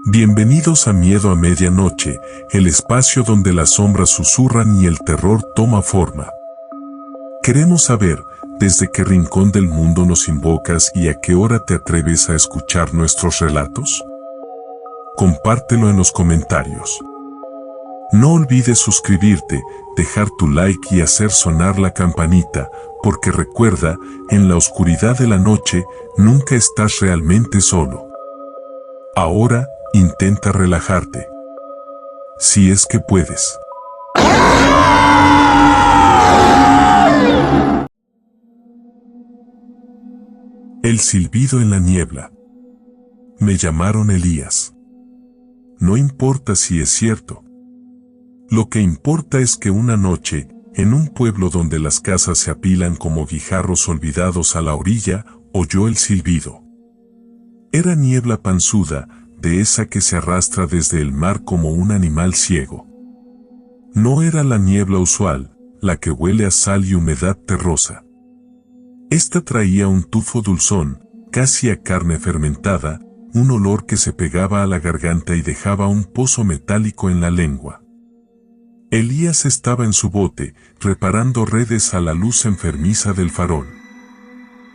Bienvenidos a Miedo a Medianoche, el espacio donde las sombras susurran y el terror toma forma. Queremos saber, desde qué rincón del mundo nos invocas y a qué hora te atreves a escuchar nuestros relatos. Compártelo en los comentarios. No olvides suscribirte, dejar tu like y hacer sonar la campanita, porque recuerda, en la oscuridad de la noche, nunca estás realmente solo. Ahora, intenta relajarte. Si es que puedes. El silbido en la niebla. Me llamaron Elías. No importa si es cierto. Lo que importa es que una noche, en un pueblo donde las casas se apilan como guijarros olvidados a la orilla, oyó el silbido. Era niebla panzuda, de esa que se arrastra desde el mar como un animal ciego. No era la niebla usual, la que huele a sal y humedad terrosa. Esta traía un tufo dulzón, casi a carne fermentada, un olor que se pegaba a la garganta y dejaba un pozo metálico en la lengua. Elías estaba en su bote, reparando redes a la luz enfermiza del farol.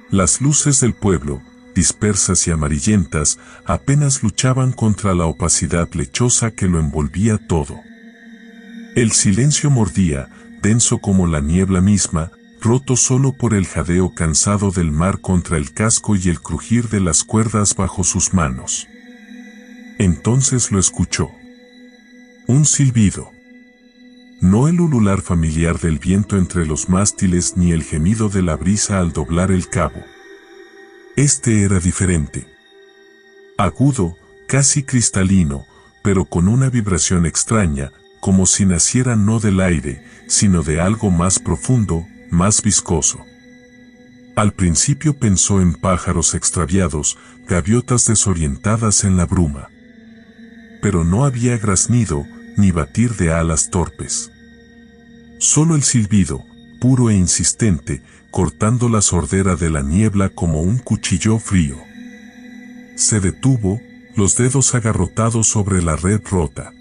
Las luces del pueblo, dispersas y amarillentas, apenas luchaban contra la opacidad lechosa que lo envolvía todo. El silencio mordía, denso como la niebla misma, roto solo por el jadeo cansado del mar contra el casco y el crujir de las cuerdas bajo sus manos. Entonces lo escuchó. Un silbido. No el ulular familiar del viento entre los mástiles ni el gemido de la brisa al doblar el cabo. Este era diferente. Agudo, casi cristalino, pero con una vibración extraña, como si naciera no del aire, sino de algo más profundo, más viscoso. Al principio pensó en pájaros extraviados, gaviotas desorientadas en la bruma. Pero no había graznido, ni batir de alas torpes. Solo el silbido, puro e insistente, cortando la sordera de la niebla como un cuchillo frío. Se detuvo, los dedos agarrotados sobre la red rota.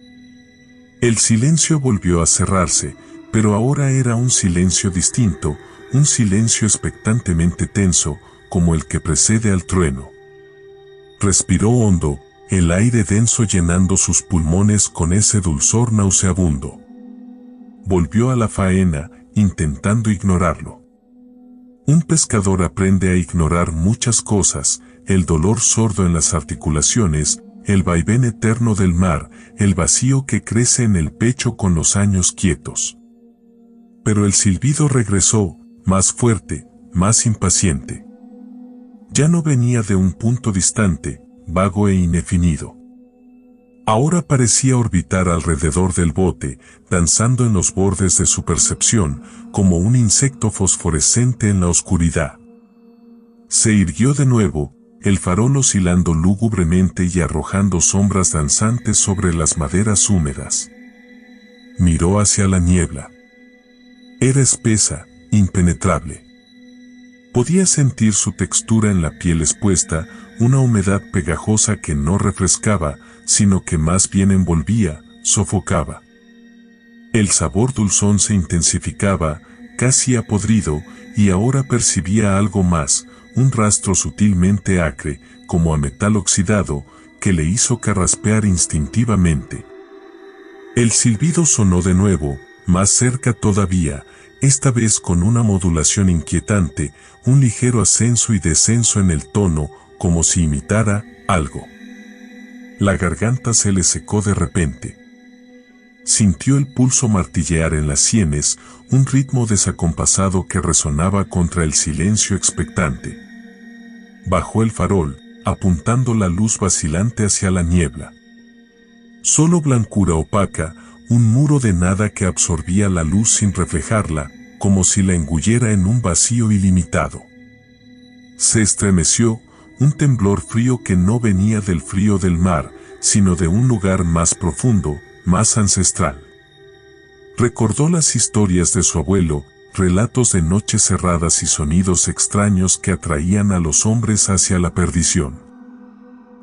El silencio volvió a cerrarse, pero ahora era un silencio distinto, un silencio expectantemente tenso, como el que precede al trueno. Respiró hondo, el aire denso llenando sus pulmones con ese dulzor nauseabundo. Volvió a la faena, intentando ignorarlo. Un pescador aprende a ignorar muchas cosas, el dolor sordo en las articulaciones, el vaivén eterno del mar, el vacío que crece en el pecho con los años quietos. Pero el silbido regresó, más fuerte, más impaciente. Ya no venía de un punto distante, vago e indefinido. Ahora parecía orbitar alrededor del bote, danzando en los bordes de su percepción, como un insecto fosforescente en la oscuridad. Se irguió de nuevo, el farol oscilando lúgubremente y arrojando sombras danzantes sobre las maderas húmedas. Miró hacia la niebla. Era espesa, impenetrable. Podía sentir su textura en la piel expuesta, una humedad pegajosa que no refrescaba, sino que más bien envolvía, sofocaba. El sabor dulzón se intensificaba, casi a podrido, y ahora percibía algo más, un rastro sutilmente acre, como a metal oxidado, que le hizo carraspear instintivamente. El silbido sonó de nuevo, más cerca todavía, esta vez con una modulación inquietante, un ligero ascenso y descenso en el tono, como si imitara algo. La garganta se le secó de repente. Sintió el pulso martillear en las sienes, un ritmo desacompasado que resonaba contra el silencio expectante. Bajó el farol, apuntando la luz vacilante hacia la niebla. Solo blancura opaca, un muro de nada que absorbía la luz sin reflejarla, como si la engullera en un vacío ilimitado. Se estremeció, un temblor frío que no venía del frío del mar, sino de un lugar más profundo, más ancestral. Recordó las historias de su abuelo, relatos de noches cerradas y sonidos extraños que atraían a los hombres hacia la perdición.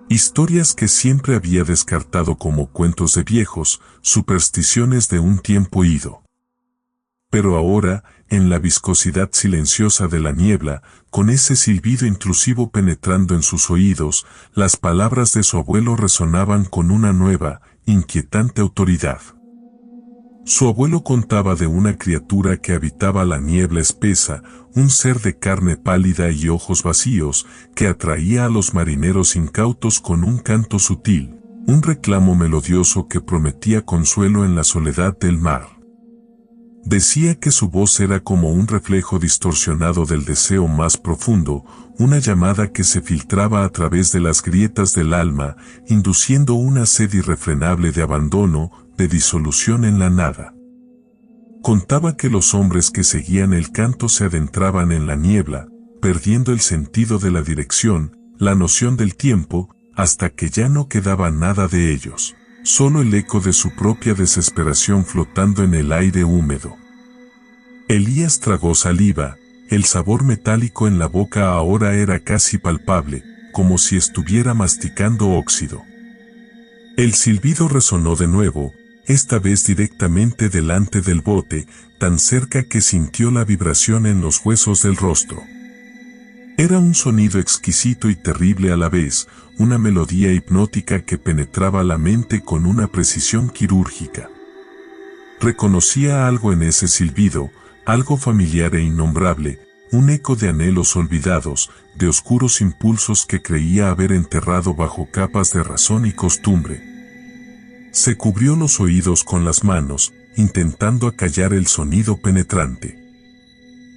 Historias que siempre había descartado como cuentos de viejos, supersticiones de un tiempo ido. Pero ahora, en la viscosidad silenciosa de la niebla, con ese silbido intrusivo penetrando en sus oídos, las palabras de su abuelo resonaban con una nueva, inquietante autoridad. Su abuelo contaba de una criatura que habitaba la niebla espesa, un ser de carne pálida y ojos vacíos, que atraía a los marineros incautos con un canto sutil, un reclamo melodioso que prometía consuelo en la soledad del mar. Decía que su voz era como un reflejo distorsionado del deseo más profundo, una llamada que se filtraba a través de las grietas del alma, induciendo una sed irrefrenable de abandono, de disolución en la nada. Contaba que los hombres que seguían el canto se adentraban en la niebla, perdiendo el sentido de la dirección, la noción del tiempo, hasta que ya no quedaba nada de ellos. Solo el eco de su propia desesperación flotando en el aire húmedo. Elías tragó saliva, el sabor metálico en la boca ahora era casi palpable, como si estuviera masticando óxido. El silbido resonó de nuevo, esta vez directamente delante del bote, tan cerca que sintió la vibración en los huesos del rostro. Era un sonido exquisito y terrible a la vez, una melodía hipnótica que penetraba la mente con una precisión quirúrgica. Reconocía algo en ese silbido, algo familiar e innombrable, un eco de anhelos olvidados, de oscuros impulsos que creía haber enterrado bajo capas de razón y costumbre. Se cubrió los oídos con las manos, intentando acallar el sonido penetrante.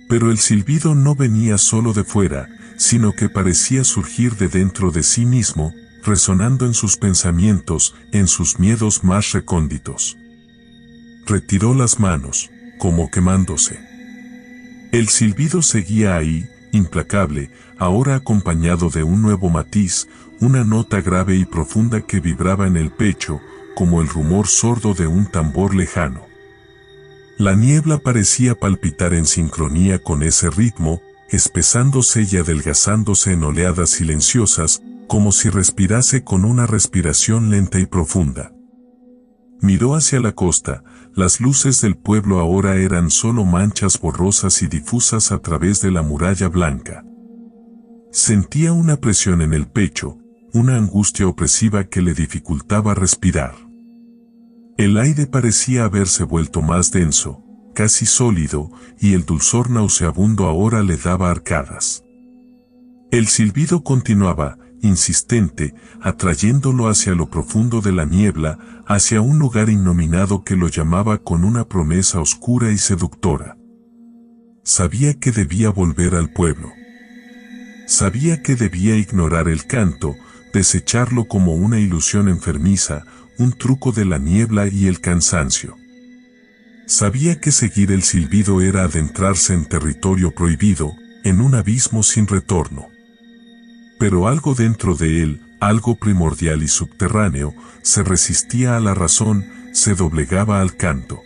Pero el silbido no venía solo de fuera, sino que parecía surgir de dentro de sí mismo, resonando en sus pensamientos, en sus miedos más recónditos. Retiró las manos, como quemándose. El silbido seguía ahí, implacable, ahora acompañado de un nuevo matiz, una nota grave y profunda que vibraba en el pecho, como el rumor sordo de un tambor lejano. La niebla parecía palpitar en sincronía con ese ritmo, espesándose y adelgazándose en oleadas silenciosas, como si respirase con una respiración lenta y profunda. Miró hacia la costa, las luces del pueblo ahora eran solo manchas borrosas y difusas a través de la muralla blanca. Sentía una presión en el pecho, una angustia opresiva que le dificultaba respirar. El aire parecía haberse vuelto más denso, casi sólido, y el dulzor nauseabundo ahora le daba arcadas. El silbido continuaba, insistente, atrayéndolo hacia lo profundo de la niebla, hacia un lugar innominado que lo llamaba con una promesa oscura y seductora. Sabía que debía volver al pueblo. Sabía que debía ignorar el canto, desecharlo como una ilusión enfermiza, un truco de la niebla y el cansancio. Sabía que seguir el silbido era adentrarse en territorio prohibido, en un abismo sin retorno. Pero algo dentro de él, algo primordial y subterráneo, se resistía a la razón, se doblegaba al canto.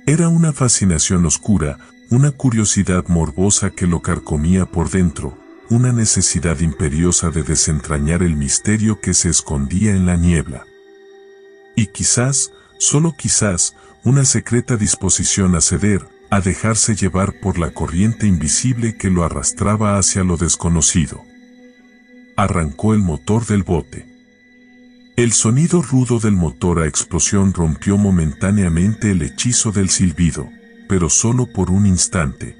Era una fascinación oscura, una curiosidad morbosa que lo carcomía por dentro, una necesidad imperiosa de desentrañar el misterio que se escondía en la niebla. Y quizás, solo quizás, una secreta disposición a ceder, a dejarse llevar por la corriente invisible que lo arrastraba hacia lo desconocido. Arrancó el motor del bote. El sonido rudo del motor a explosión rompió momentáneamente el hechizo del silbido, pero solo por un instante.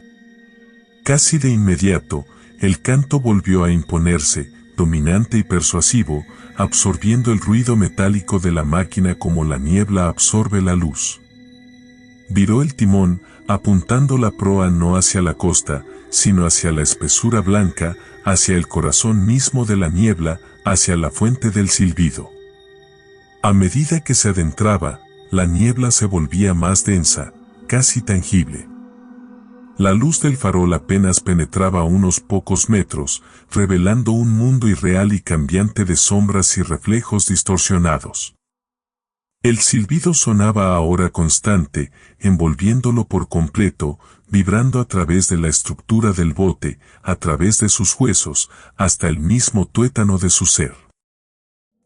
Casi de inmediato, el canto volvió a imponerse, dominante y persuasivo, absorbiendo el ruido metálico de la máquina como la niebla absorbe la luz. Viró el timón, apuntando la proa no hacia la costa, sino hacia la espesura blanca, hacia el corazón mismo de la niebla, hacia la fuente del silbido. A medida que se adentraba, la niebla se volvía más densa, casi tangible. La luz del farol apenas penetraba unos pocos metros, revelando un mundo irreal y cambiante de sombras y reflejos distorsionados. El silbido sonaba ahora constante, envolviéndolo por completo, vibrando a través de la estructura del bote, a través de sus huesos, hasta el mismo tuétano de su ser.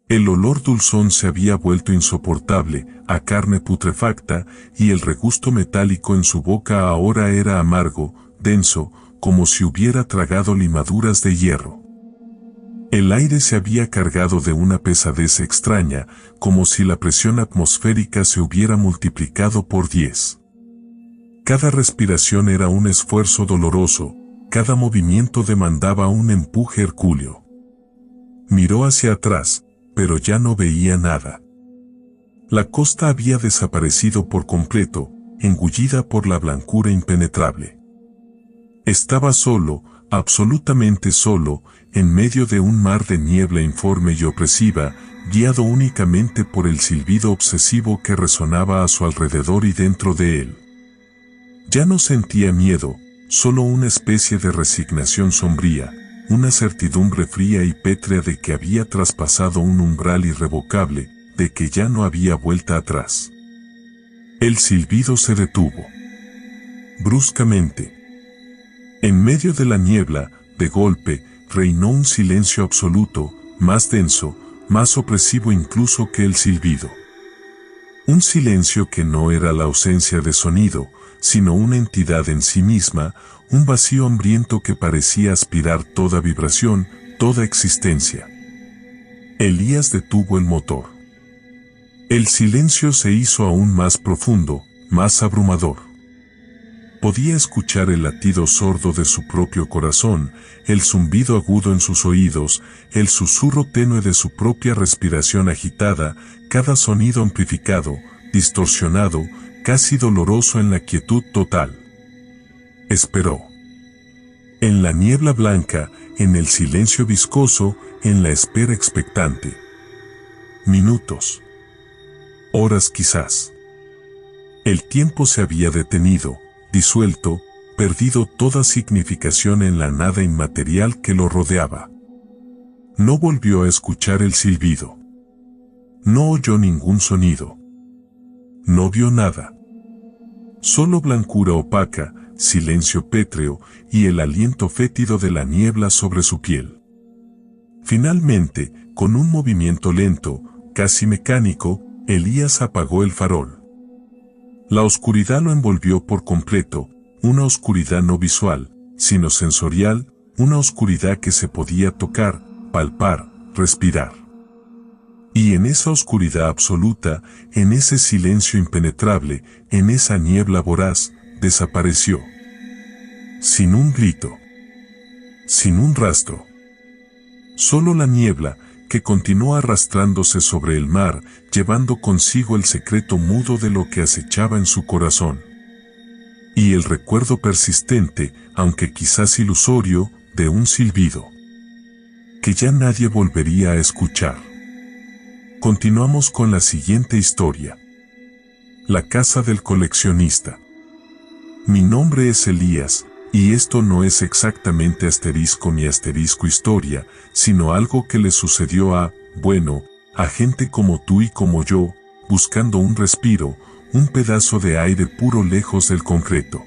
El olor dulzón se había vuelto insoportable, a carne putrefacta, y el regusto metálico en su boca ahora era amargo, denso, como si hubiera tragado limaduras de hierro. El aire se había cargado de una pesadez extraña, como si la presión atmosférica se hubiera multiplicado por 10. Cada respiración era un esfuerzo doloroso, cada movimiento demandaba un empuje hercúleo. Miró hacia atrás, pero ya no veía nada. La costa había desaparecido por completo, engullida por la blancura impenetrable. Estaba solo, absolutamente solo, en medio de un mar de niebla informe y opresiva, guiado únicamente por el silbido obsesivo que resonaba a su alrededor y dentro de él. Ya no sentía miedo, solo una especie de resignación sombría, una certidumbre fría y pétrea de que había traspasado un umbral irrevocable, de que ya no había vuelta atrás. El silbido se detuvo. Bruscamente. En medio de la niebla, de golpe, reinó un silencio absoluto, más denso, más opresivo incluso que el silbido. Un silencio que no era la ausencia de sonido, sino una entidad en sí misma, un vacío hambriento que parecía aspirar toda vibración, toda existencia. Elías detuvo el motor. El silencio se hizo aún más profundo, más abrumador. Podía escuchar el latido sordo de su propio corazón, el zumbido agudo en sus oídos, el susurro tenue de su propia respiración agitada, cada sonido amplificado, distorsionado, casi doloroso en la quietud total. Esperó. En la niebla blanca, en el silencio viscoso, en la espera expectante. Minutos. Horas quizás. El tiempo se había detenido, disuelto, perdido toda significación en la nada inmaterial que lo rodeaba. No volvió a escuchar el silbido. No oyó ningún sonido. No vio nada. Solo blancura opaca, silencio pétreo y el aliento fétido de la niebla sobre su piel. Finalmente, con un movimiento lento, casi mecánico, Elías apagó el farol. La oscuridad lo envolvió por completo, una oscuridad no visual, sino sensorial, una oscuridad que se podía tocar, palpar, respirar. Y en esa oscuridad absoluta, en ese silencio impenetrable, en esa niebla voraz, desapareció. Sin un grito. Sin un rastro. Solo la niebla, que continuó arrastrándose sobre el mar, llevando consigo el secreto mudo de lo que acechaba en su corazón. Y el recuerdo persistente, aunque quizás ilusorio, de un silbido. Que ya nadie volvería a escuchar. Continuamos con la siguiente historia. La casa del coleccionista. Mi nombre es Elías, y esto no es exactamente asterisco ni asterisco historia, sino algo que le sucedió a gente como tú y como yo, buscando un respiro, un pedazo de aire puro lejos del concreto.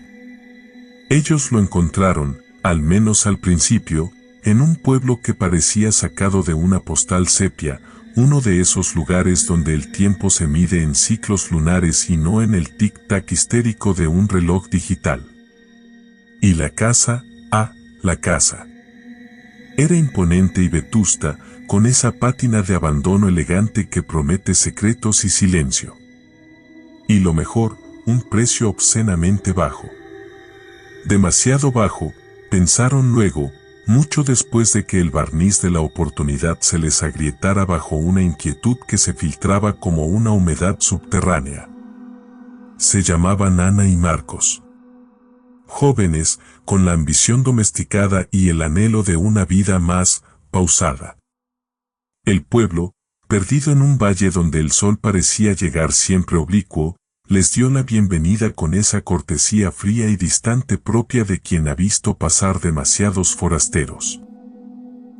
Ellos lo encontraron, al menos al principio, en un pueblo que parecía sacado de una postal sepia, uno de esos lugares donde el tiempo se mide en ciclos lunares y no en el tic-tac histérico de un reloj digital. Y la casa, la casa. Era imponente y vetusta, con esa pátina de abandono elegante que promete secretos y silencio. Y lo mejor, un precio obscenamente bajo. Demasiado bajo, pensaron luego, mucho después de que el barniz de la oportunidad se les agrietara bajo una inquietud que se filtraba como una humedad subterránea. Se llamaban Ana y Marcos. Jóvenes, con la ambición domesticada y el anhelo de una vida más pausada. El pueblo, perdido en un valle donde el sol parecía llegar siempre oblicuo, les dio la bienvenida con esa cortesía fría y distante propia de quien ha visto pasar demasiados forasteros.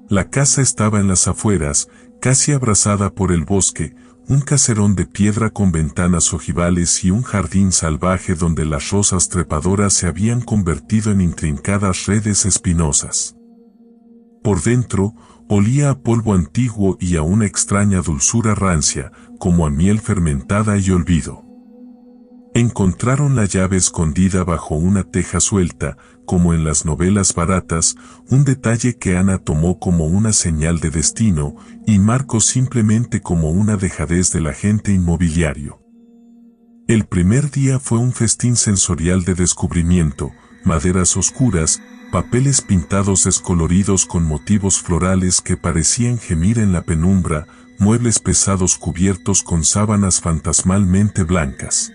La casa estaba en las afueras, casi abrazada por el bosque, un caserón de piedra con ventanas ojivales y un jardín salvaje donde las rosas trepadoras se habían convertido en intrincadas redes espinosas. Por dentro, olía a polvo antiguo y a una extraña dulzura rancia, como a miel fermentada y olvido. Encontraron la llave escondida bajo una teja suelta, como en las novelas baratas, un detalle que Ana tomó como una señal de destino, y Marcos simplemente como una dejadez del agente inmobiliario. El primer día fue un festín sensorial de descubrimiento, maderas oscuras, papeles pintados descoloridos con motivos florales que parecían gemir en la penumbra, muebles pesados cubiertos con sábanas fantasmalmente blancas.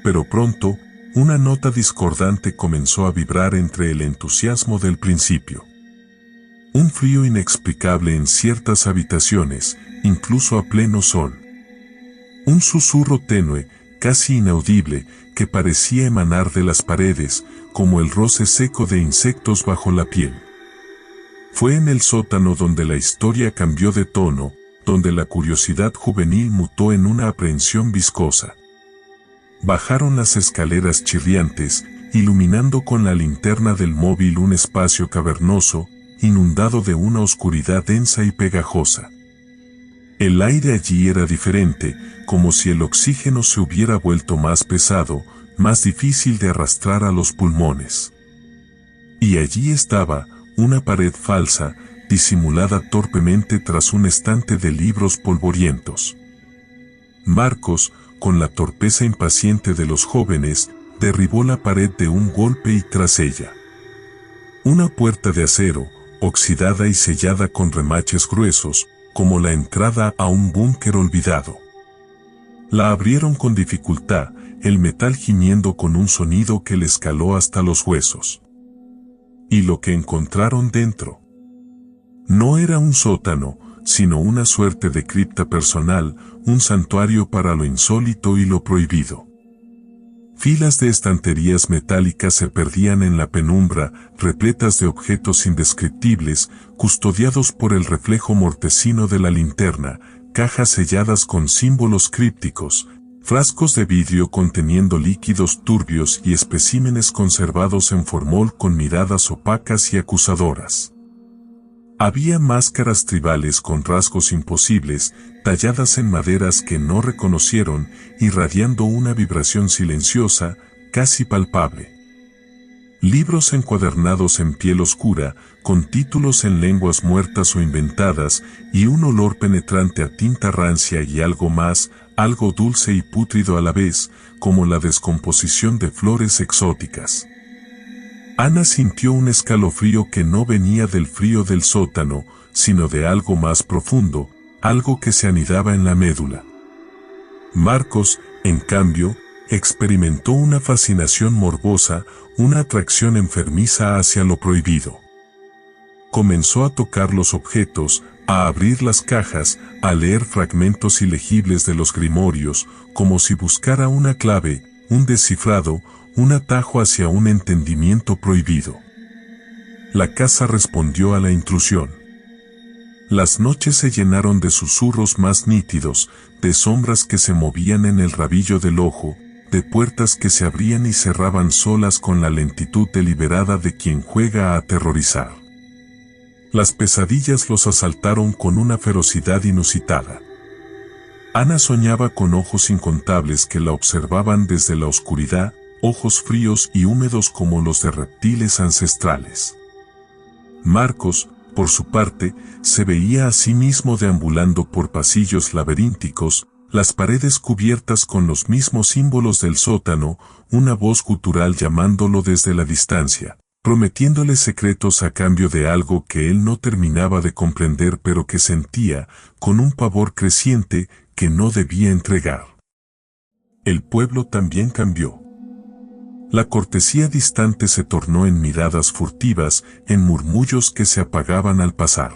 Pero pronto, una nota discordante comenzó a vibrar entre el entusiasmo del principio. Un frío inexplicable en ciertas habitaciones, incluso a pleno sol. Un susurro tenue, casi inaudible, que parecía emanar de las paredes, como el roce seco de insectos bajo la piel. Fue en el sótano donde la historia cambió de tono, donde la curiosidad juvenil mutó en una aprehensión viscosa. Bajaron las escaleras chirriantes, iluminando con la linterna del móvil un espacio cavernoso, inundado de una oscuridad densa y pegajosa. El aire allí era diferente, como si el oxígeno se hubiera vuelto más pesado, más difícil de arrastrar a los pulmones. Y allí estaba, una pared falsa, disimulada torpemente tras un estante de libros polvorientos. Marcos, con la torpeza impaciente de los jóvenes, derribó la pared de un golpe y tras ella una puerta de acero, oxidada y sellada con remaches gruesos, como la entrada a un búnker olvidado. La abrieron con dificultad, el metal gimiendo con un sonido que les caló hasta los huesos. Y lo que encontraron dentro no era un sótano, sino una suerte de cripta personal, un santuario para lo insólito y lo prohibido. Filas de estanterías metálicas se perdían en la penumbra, repletas de objetos indescriptibles, custodiados por el reflejo mortecino de la linterna, cajas selladas con símbolos crípticos, frascos de vidrio conteniendo líquidos turbios y especímenes conservados en formol con miradas opacas y acusadoras. Había máscaras tribales con rasgos imposibles, talladas en maderas que no reconocieron, irradiando una vibración silenciosa, casi palpable. Libros encuadernados en piel oscura, con títulos en lenguas muertas o inventadas, y un olor penetrante a tinta rancia y algo más, algo dulce y pútrido a la vez, como la descomposición de flores exóticas. Ana sintió un escalofrío que no venía del frío del sótano, sino de algo más profundo, algo que se anidaba en la médula. Marcos, en cambio, experimentó una fascinación morbosa, una atracción enfermiza hacia lo prohibido. Comenzó a tocar los objetos, a abrir las cajas, a leer fragmentos ilegibles de los grimorios, como si buscara una clave, un descifrado, un atajo hacia un entendimiento prohibido. La casa respondió a la intrusión. Las noches se llenaron de susurros más nítidos, de sombras que se movían en el rabillo del ojo, de puertas que se abrían y cerraban solas con la lentitud deliberada de quien juega a aterrorizar. Las pesadillas los asaltaron con una ferocidad inusitada. Ana soñaba con ojos incontables que la observaban desde la oscuridad, ojos fríos y húmedos como los de reptiles ancestrales. Marcos, por su parte, se veía a sí mismo deambulando por pasillos laberínticos, las paredes cubiertas con los mismos símbolos del sótano, una voz gutural llamándolo desde la distancia, prometiéndole secretos a cambio de algo que él no terminaba de comprender pero que sentía, con un pavor creciente, que no debía entregar. El pueblo también cambió. La cortesía distante se tornó en miradas furtivas, en murmullos que se apagaban al pasar.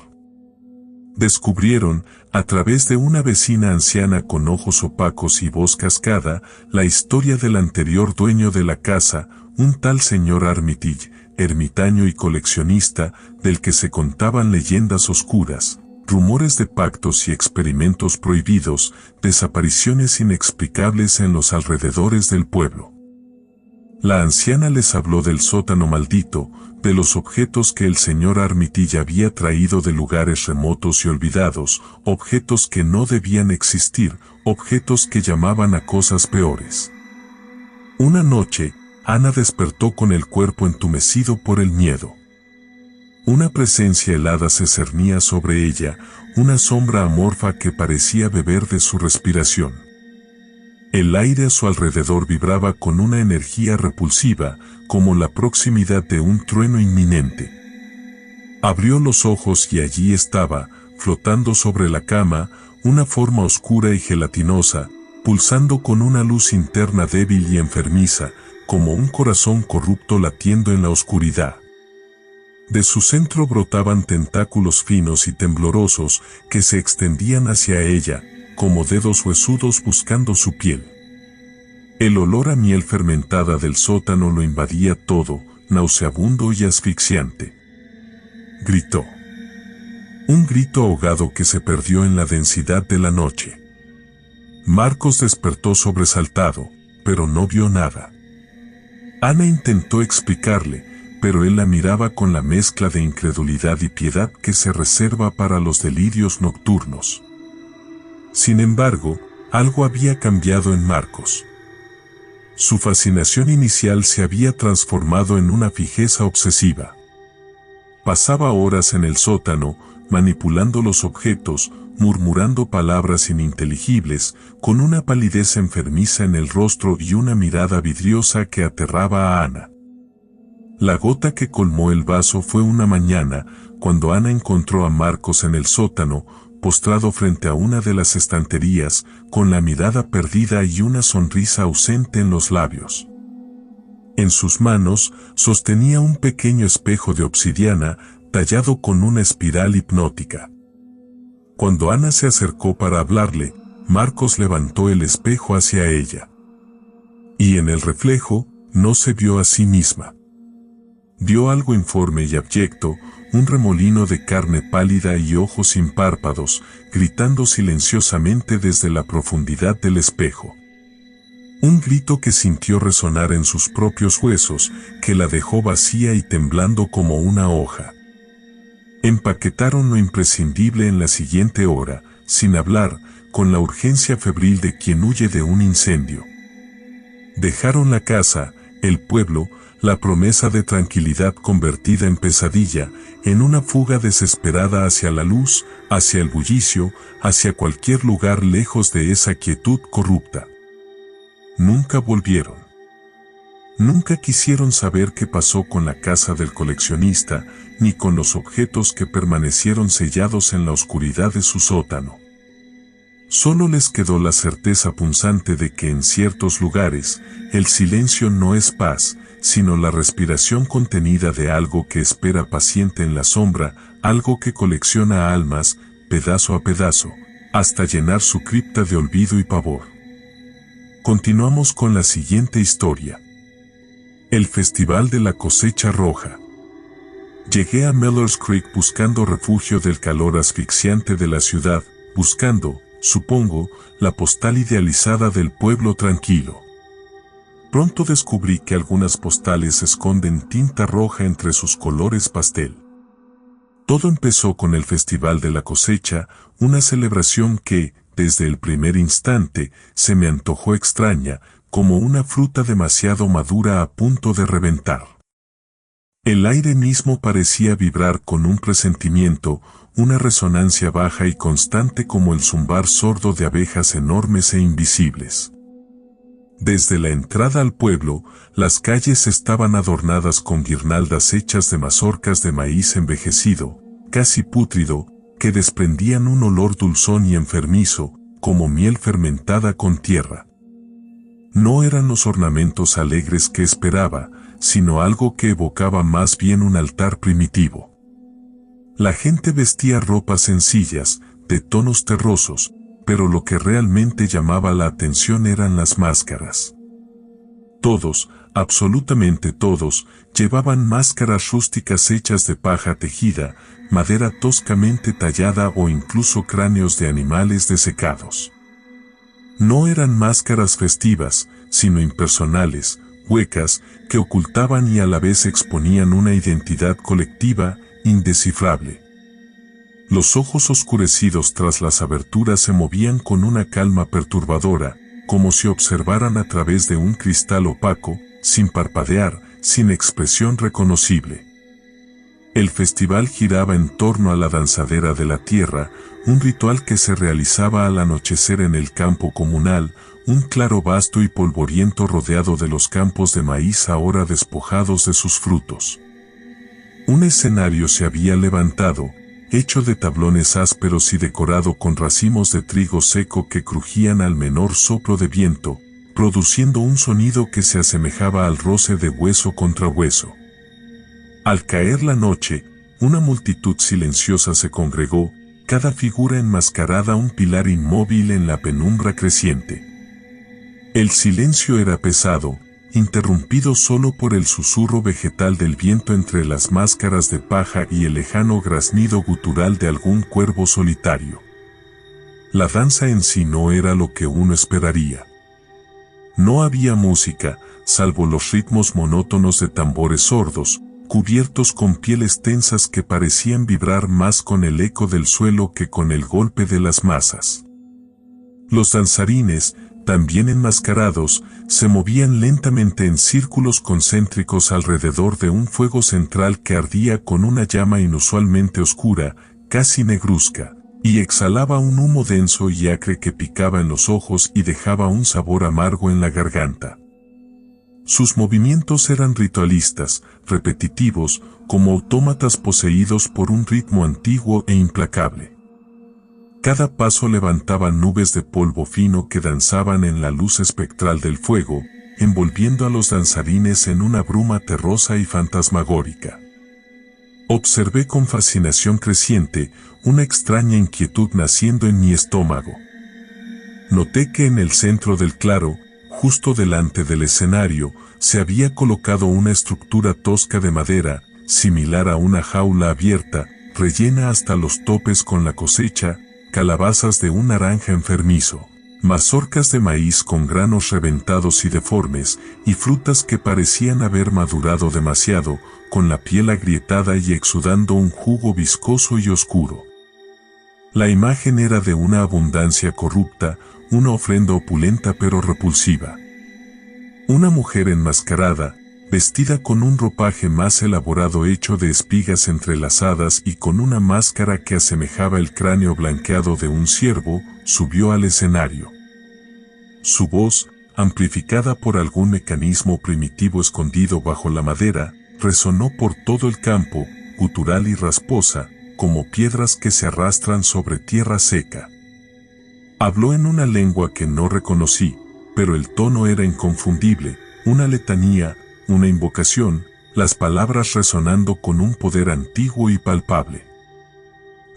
Descubrieron, a través de una vecina anciana con ojos opacos y voz cascada, la historia del anterior dueño de la casa, un tal señor Armitage, ermitaño y coleccionista, del que se contaban leyendas oscuras, rumores de pactos y experimentos prohibidos, desapariciones inexplicables en los alrededores del pueblo. La anciana les habló del sótano maldito, de los objetos que el señor Armitage había traído de lugares remotos y olvidados, objetos que no debían existir, objetos que llamaban a cosas peores. Una noche, Ana despertó con el cuerpo entumecido por el miedo. Una presencia helada se cernía sobre ella, una sombra amorfa que parecía beber de su respiración. El aire a su alrededor vibraba con una energía repulsiva, como la proximidad de un trueno inminente. Abrió los ojos y allí estaba, flotando sobre la cama, una forma oscura y gelatinosa, pulsando con una luz interna débil y enfermiza, como un corazón corrupto latiendo en la oscuridad. De su centro brotaban tentáculos finos y temblorosos que se extendían hacia ella, como dedos huesudos buscando su piel. El olor a miel fermentada del sótano lo invadía todo, nauseabundo y asfixiante. Gritó. Un grito ahogado que se perdió en la densidad de la noche. Marcos despertó sobresaltado, pero no vio nada. Ana intentó explicarle, pero él la miraba con la mezcla de incredulidad y piedad que se reserva para los delirios nocturnos. Sin embargo, algo había cambiado en Marcos. Su fascinación inicial se había transformado en una fijeza obsesiva. Pasaba horas en el sótano, manipulando los objetos, murmurando palabras ininteligibles, con una palidez enfermiza en el rostro y una mirada vidriosa que aterraba a Ana. La gota que colmó el vaso fue una mañana, cuando Ana encontró a Marcos en el sótano, postrado frente a una de las estanterías, con la mirada perdida y una sonrisa ausente en los labios. En sus manos sostenía un pequeño espejo de obsidiana, tallado con una espiral hipnótica. Cuando Ana se acercó para hablarle, Marcos levantó el espejo hacia ella. Y en el reflejo, no se vio a sí misma. Vio algo informe y abyecto, un remolino de carne pálida y ojos sin párpados, gritando silenciosamente desde la profundidad del espejo. Un grito que sintió resonar en sus propios huesos, que la dejó vacía y temblando como una hoja. Empaquetaron lo imprescindible en la siguiente hora, sin hablar, con la urgencia febril de quien huye de un incendio. Dejaron la casa, el pueblo, la promesa de tranquilidad convertida en pesadilla, en una fuga desesperada hacia la luz, hacia el bullicio, hacia cualquier lugar lejos de esa quietud corrupta. Nunca volvieron. Nunca quisieron saber qué pasó con la casa del coleccionista, ni con los objetos que permanecieron sellados en la oscuridad de su sótano. Solo les quedó la certeza punzante de que en ciertos lugares, el silencio no es paz, sino la respiración contenida de algo que espera paciente en la sombra, algo que colecciona almas, pedazo a pedazo, hasta llenar su cripta de olvido y pavor. Continuamos con la siguiente historia. El Festival de la Cosecha Roja. Llegué a Mellors Creek buscando refugio del calor asfixiante de la ciudad, buscando, supongo, la postal idealizada del pueblo tranquilo. Pronto descubrí que algunas postales esconden tinta roja entre sus colores pastel. Todo empezó con el Festival de la Cosecha, una celebración que, desde el primer instante, se me antojó extraña, como una fruta demasiado madura a punto de reventar. El aire mismo parecía vibrar con un presentimiento, una resonancia baja y constante como el zumbar sordo de abejas enormes e invisibles. Desde la entrada al pueblo, las calles estaban adornadas con guirnaldas hechas de mazorcas de maíz envejecido, casi pútrido, que desprendían un olor dulzón y enfermizo, como miel fermentada con tierra. No eran los ornamentos alegres que esperaba, sino algo que evocaba más bien un altar primitivo. La gente vestía ropas sencillas, de tonos terrosos, pero lo que realmente llamaba la atención eran las máscaras. Todos, absolutamente todos, llevaban máscaras rústicas hechas de paja tejida, madera toscamente tallada o incluso cráneos de animales desecados. No eran máscaras festivas, sino impersonales, huecas, que ocultaban y a la vez exponían una identidad colectiva, indescifrable. Los ojos oscurecidos tras las aberturas se movían con una calma perturbadora, como si observaran a través de un cristal opaco, sin parpadear, sin expresión reconocible. El festival giraba en torno a la danzadera de la tierra, un ritual que se realizaba al anochecer en el campo comunal, un claro vasto y polvoriento rodeado de los campos de maíz ahora despojados de sus frutos. Un escenario se había levantado, hecho de tablones ásperos y decorado con racimos de trigo seco que crujían al menor soplo de viento, produciendo un sonido que se asemejaba al roce de hueso contra hueso. Al caer la noche, una multitud silenciosa se congregó, cada figura enmascarada un pilar inmóvil en la penumbra creciente. El silencio era pesado, interrumpido solo por el susurro vegetal del viento entre las máscaras de paja y el lejano graznido gutural de algún cuervo solitario. La danza en sí no era lo que uno esperaría. No había música, salvo los ritmos monótonos de tambores sordos, cubiertos con pieles tensas que parecían vibrar más con el eco del suelo que con el golpe de las masas. Los danzarines, también enmascarados, se movían lentamente en círculos concéntricos alrededor de un fuego central que ardía con una llama inusualmente oscura, casi negruzca, y exhalaba un humo denso y acre que picaba en los ojos y dejaba un sabor amargo en la garganta. Sus movimientos eran ritualistas, repetitivos, como autómatas poseídos por un ritmo antiguo e implacable. Cada paso levantaba nubes de polvo fino que danzaban en la luz espectral del fuego, envolviendo a los danzarines en una bruma terrosa y fantasmagórica. Observé con fascinación creciente una extraña inquietud naciendo en mi estómago. Noté que en el centro del claro, justo delante del escenario, se había colocado una estructura tosca de madera, similar a una jaula abierta, rellena hasta los topes con la cosecha, calabazas de un naranja enfermizo, mazorcas de maíz con granos reventados y deformes, y frutas que parecían haber madurado demasiado, con la piel agrietada y exudando un jugo viscoso y oscuro. La imagen era de una abundancia corrupta, una ofrenda opulenta pero repulsiva. Una mujer enmascarada, vestida con un ropaje más elaborado hecho de espigas entrelazadas y con una máscara que asemejaba el cráneo blanqueado de un ciervo, subió al escenario. Su voz, amplificada por algún mecanismo primitivo escondido bajo la madera, resonó por todo el campo, gutural y rasposa, como piedras que se arrastran sobre tierra seca. Habló en una lengua que no reconocí, pero el tono era inconfundible, una letanía, una invocación, las palabras resonando con un poder antiguo y palpable.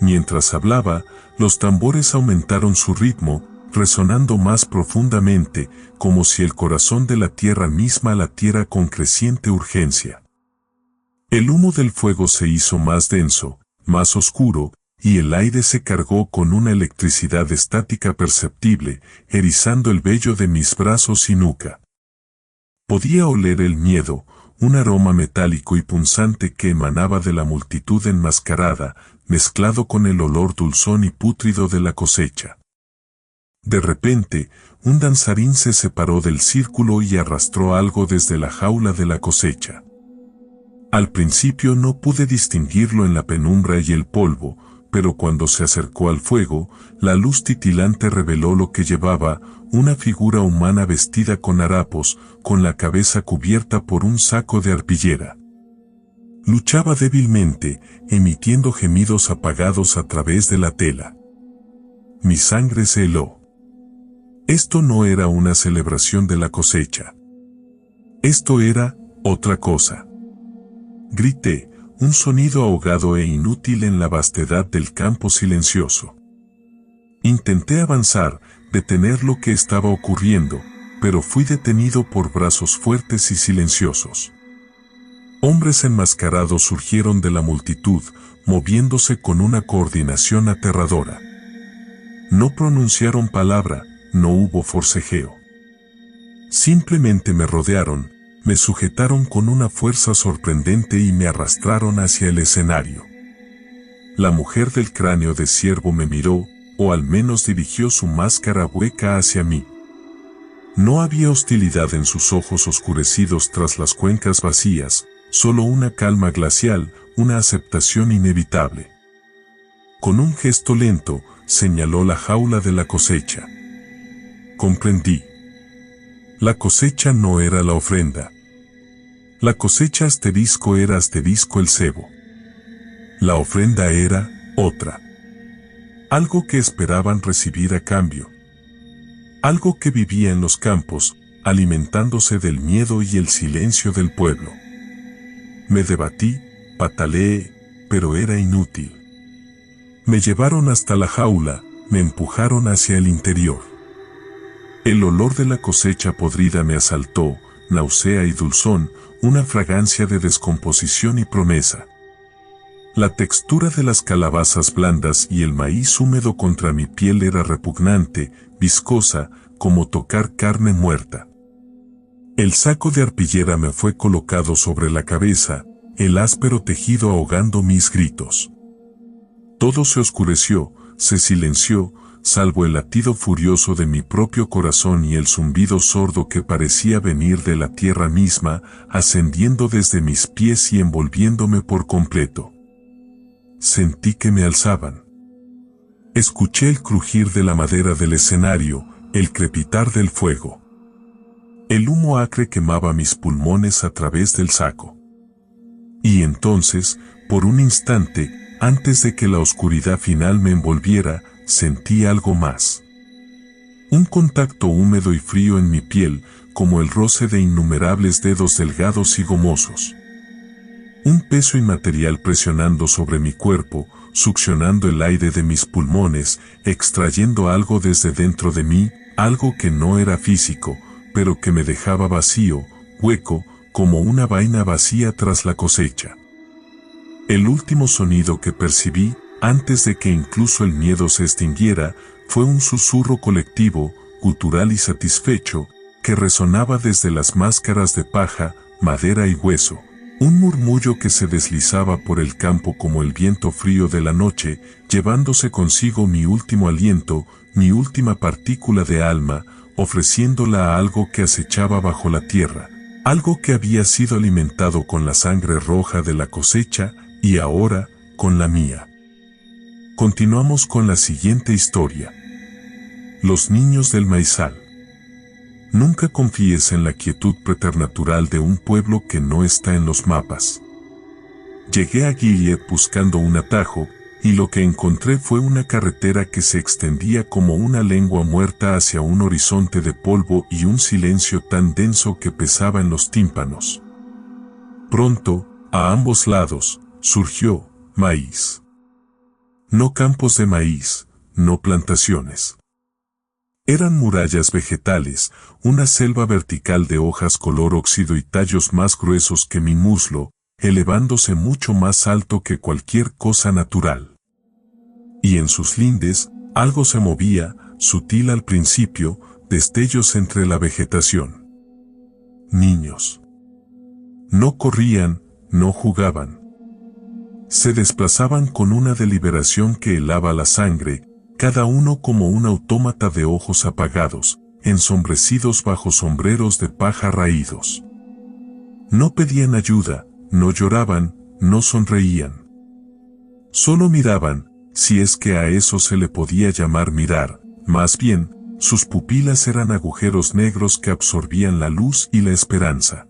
Mientras hablaba, los tambores aumentaron su ritmo, resonando más profundamente, como si el corazón de la tierra misma latiera con creciente urgencia. El humo del fuego se hizo más denso, más oscuro, y el aire se cargó con una electricidad estática perceptible, erizando el vello de mis brazos y nuca. Podía oler el miedo, un aroma metálico y punzante que emanaba de la multitud enmascarada, mezclado con el olor dulzón y pútrido de la cosecha. De repente, un danzarín se separó del círculo y arrastró algo desde la jaula de la cosecha. Al principio no pude distinguirlo en la penumbra y el polvo, pero cuando se acercó al fuego, la luz titilante reveló lo que llevaba, una figura humana vestida con harapos, con la cabeza cubierta por un saco de arpillera. Luchaba débilmente, emitiendo gemidos apagados a través de la tela. Mi sangre se heló. Esto no era una celebración de la cosecha. Esto era otra cosa. Grité, un sonido ahogado e inútil en la vastedad del campo silencioso. Intenté avanzar, detener lo que estaba ocurriendo, pero fui detenido por brazos fuertes y silenciosos. Hombres enmascarados surgieron de la multitud, moviéndose con una coordinación aterradora. No pronunciaron palabra, no hubo forcejeo. Simplemente me rodearon, Me sujetaron con una fuerza sorprendente y me arrastraron hacia el escenario. La mujer del cráneo de ciervo me miró, o al menos dirigió su máscara hueca hacia mí. No había hostilidad en sus ojos oscurecidos tras las cuencas vacías, solo una calma glacial, una aceptación inevitable. Con un gesto lento, señaló la jaula de la cosecha. Comprendí. La cosecha no era la ofrenda. La cosecha asterisco era asterisco el cebo. La ofrenda era otra. Algo que esperaban recibir a cambio. Algo que vivía en los campos, alimentándose del miedo y el silencio del pueblo. Me debatí, pataleé, pero era inútil. Me llevaron hasta la jaula, me empujaron hacia el interior. El olor de la cosecha podrida me asaltó, náusea y dulzón, una fragancia de descomposición y promesa. La textura de las calabazas blandas y el maíz húmedo contra mi piel era repugnante, viscosa, como tocar carne muerta. El saco de arpillera me fue colocado sobre la cabeza, el áspero tejido ahogando mis gritos. Todo se oscureció, se silenció, salvo el latido furioso de mi propio corazón y el zumbido sordo que parecía venir de la tierra misma, ascendiendo desde mis pies y envolviéndome por completo. Sentí que me alzaban. Escuché el crujir de la madera del escenario, el crepitar del fuego. El humo acre quemaba mis pulmones a través del saco. Y entonces, por un instante, antes de que la oscuridad final me envolviera, sentí algo más. Un contacto húmedo y frío en mi piel, como el roce de innumerables dedos delgados y gomosos. Un peso inmaterial presionando sobre mi cuerpo, succionando el aire de mis pulmones, extrayendo algo desde dentro de mí, algo que no era físico, pero que me dejaba vacío, hueco, como una vaina vacía tras la cosecha. El último sonido que percibí, antes de que incluso el miedo se extinguiera, fue un susurro colectivo, gutural y satisfecho, que resonaba desde las máscaras de paja, madera y hueso. Un murmullo que se deslizaba por el campo como el viento frío de la noche, llevándose consigo mi último aliento, mi última partícula de alma, ofreciéndola a algo que acechaba bajo la tierra, algo que había sido alimentado con la sangre roja de la cosecha y ahora con la mía. Continuamos con la siguiente historia. Los niños del maizal. Nunca confíes en la quietud preternatural de un pueblo que no está en los mapas. Llegué a Gilead buscando un atajo, y lo que encontré fue una carretera que se extendía como una lengua muerta hacia un horizonte de polvo y un silencio tan denso que pesaba en los tímpanos. Pronto, a ambos lados, surgió maíz. No campos de maíz, no plantaciones. Eran murallas vegetales, una selva vertical de hojas color óxido y tallos más gruesos que mi muslo, elevándose mucho más alto que cualquier cosa natural. Y en sus lindes, algo se movía, sutil al principio, destellos entre la vegetación. Niños. No corrían, no jugaban. Se desplazaban con una deliberación que helaba la sangre, cada uno como un autómata de ojos apagados, ensombrecidos bajo sombreros de paja raídos. No pedían ayuda, no lloraban, no sonreían. Solo miraban, si es que a eso se le podía llamar mirar, más bien, sus pupilas eran agujeros negros que absorbían la luz y la esperanza.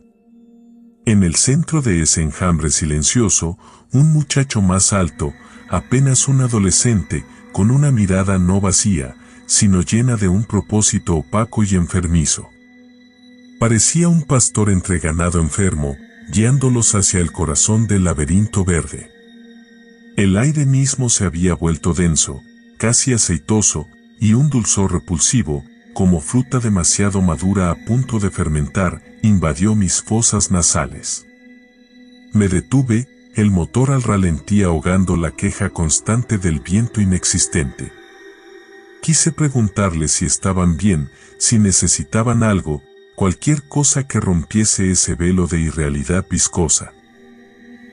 En el centro de ese enjambre silencioso, un muchacho más alto, apenas un adolescente, con una mirada no vacía, sino llena de un propósito opaco y enfermizo. Parecía un pastor entre ganado enfermo, guiándolos hacia el corazón del laberinto verde. El aire mismo se había vuelto denso, casi aceitoso, y un dulzor repulsivo, como fruta demasiado madura a punto de fermentar, invadió mis fosas nasales. Me detuve, el motor al ralentí ahogando la queja constante del viento inexistente. Quise preguntarles si estaban bien, si necesitaban algo, cualquier cosa que rompiese ese velo de irrealidad viscosa.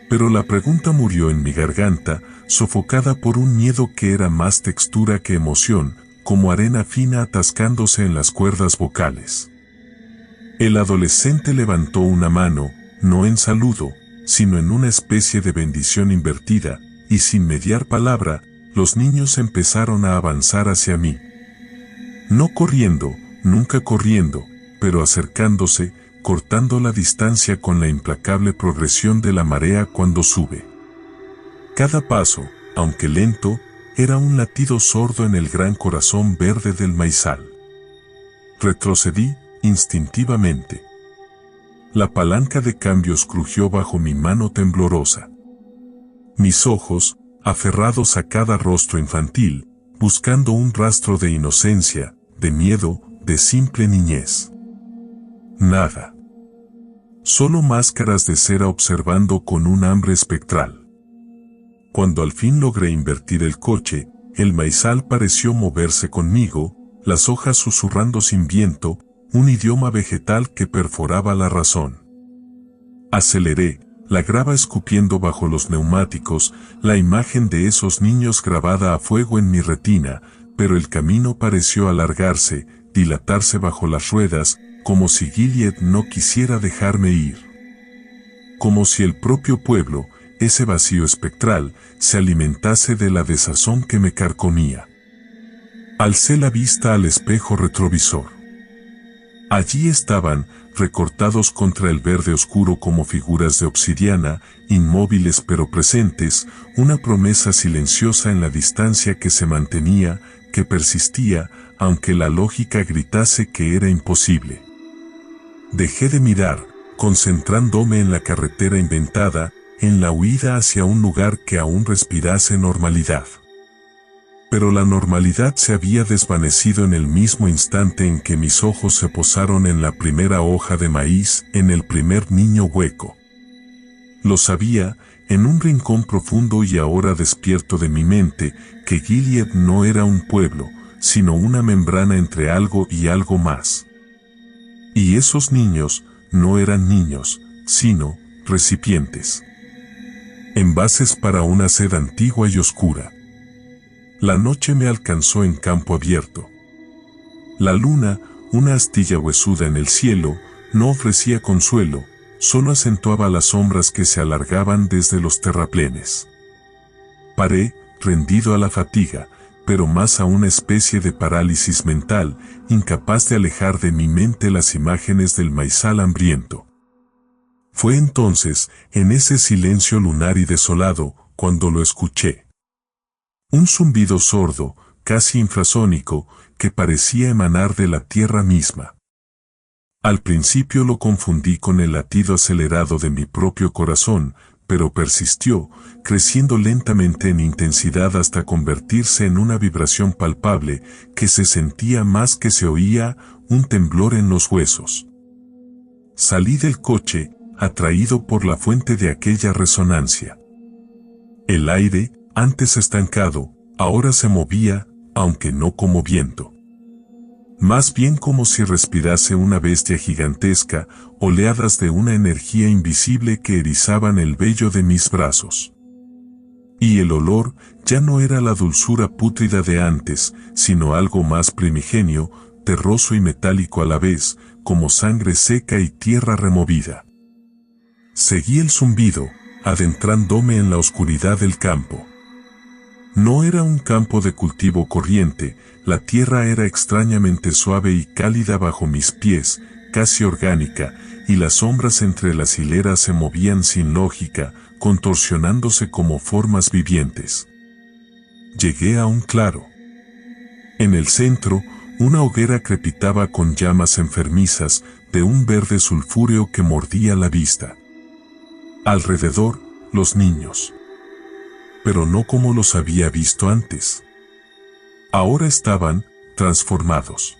Pero la pregunta murió en mi garganta, sofocada por un miedo que era más textura que emoción, como arena fina atascándose en las cuerdas vocales. El adolescente levantó una mano, no en saludo, sino en una especie de bendición invertida, y sin mediar palabra, los niños empezaron a avanzar hacia mí. No corriendo, nunca corriendo, pero acercándose, cortando la distancia con la implacable progresión de la marea cuando sube. Cada paso, aunque lento, era un latido sordo en el gran corazón verde del maizal. Retrocedí, instintivamente. La palanca de cambios crujió bajo mi mano temblorosa. Mis ojos, aferrados a cada rostro infantil, buscando un rastro de inocencia, de miedo, de simple niñez. Nada. Solo máscaras de cera observando con un hambre espectral. Cuando al fin logré invertir el coche, el maizal pareció moverse conmigo, las hojas susurrando sin viento, un idioma vegetal que perforaba la razón. Aceleré, la grava escupiendo bajo los neumáticos, la imagen de esos niños grabada a fuego en mi retina, pero el camino pareció alargarse, dilatarse bajo las ruedas, como si Gilead no quisiera dejarme ir. Como si el propio pueblo, ese vacío espectral, se alimentase de la desazón que me carcomía. Alcé la vista al espejo retrovisor. Allí estaban, recortados contra el verde oscuro como figuras de obsidiana, inmóviles pero presentes, una promesa silenciosa en la distancia que se mantenía, que persistía, aunque la lógica gritase que era imposible. Dejé de mirar, concentrándome en la carretera inventada, en la huida hacia un lugar que aún respirase normalidad. Pero la normalidad se había desvanecido en el mismo instante en que mis ojos se posaron en la primera hoja de maíz, en el primer niño hueco. Lo sabía, en un rincón profundo y ahora despierto de mi mente, que Gilead no era un pueblo, sino una membrana entre algo y algo más. Y esos niños no eran niños, sino recipientes. Envases para una sed antigua y oscura. La noche me alcanzó en campo abierto. La luna, una astilla huesuda en el cielo, no ofrecía consuelo, solo acentuaba las sombras que se alargaban desde los terraplenes. Paré, rendido a la fatiga, pero más a una especie de parálisis mental, incapaz de alejar de mi mente las imágenes del maizal hambriento. Fue entonces, en ese silencio lunar y desolado, cuando lo escuché. Un zumbido sordo, casi infrasónico, que parecía emanar de la tierra misma. Al principio lo confundí con el latido acelerado de mi propio corazón, pero persistió, creciendo lentamente en intensidad hasta convertirse en una vibración palpable, que se sentía más que se oía, un temblor en los huesos. Salí del coche, atraído por la fuente de aquella resonancia. El aire, antes estancado, ahora se movía, aunque no como viento. Más bien como si respirase una bestia gigantesca, oleadas de una energía invisible que erizaban el vello de mis brazos. Y el olor ya no era la dulzura pútrida de antes, sino algo más primigenio, terroso y metálico a la vez, como sangre seca y tierra removida. Seguí el zumbido, adentrándome en la oscuridad del campo. No era un campo de cultivo corriente, la tierra era extrañamente suave y cálida bajo mis pies, casi orgánica, y las sombras entre las hileras se movían sin lógica, contorsionándose como formas vivientes. Llegué a un claro. En el centro, una hoguera crepitaba con llamas enfermizas, de un verde sulfúreo que mordía la vista. Alrededor, los niños. Pero no como los había visto antes. Ahora estaban transformados.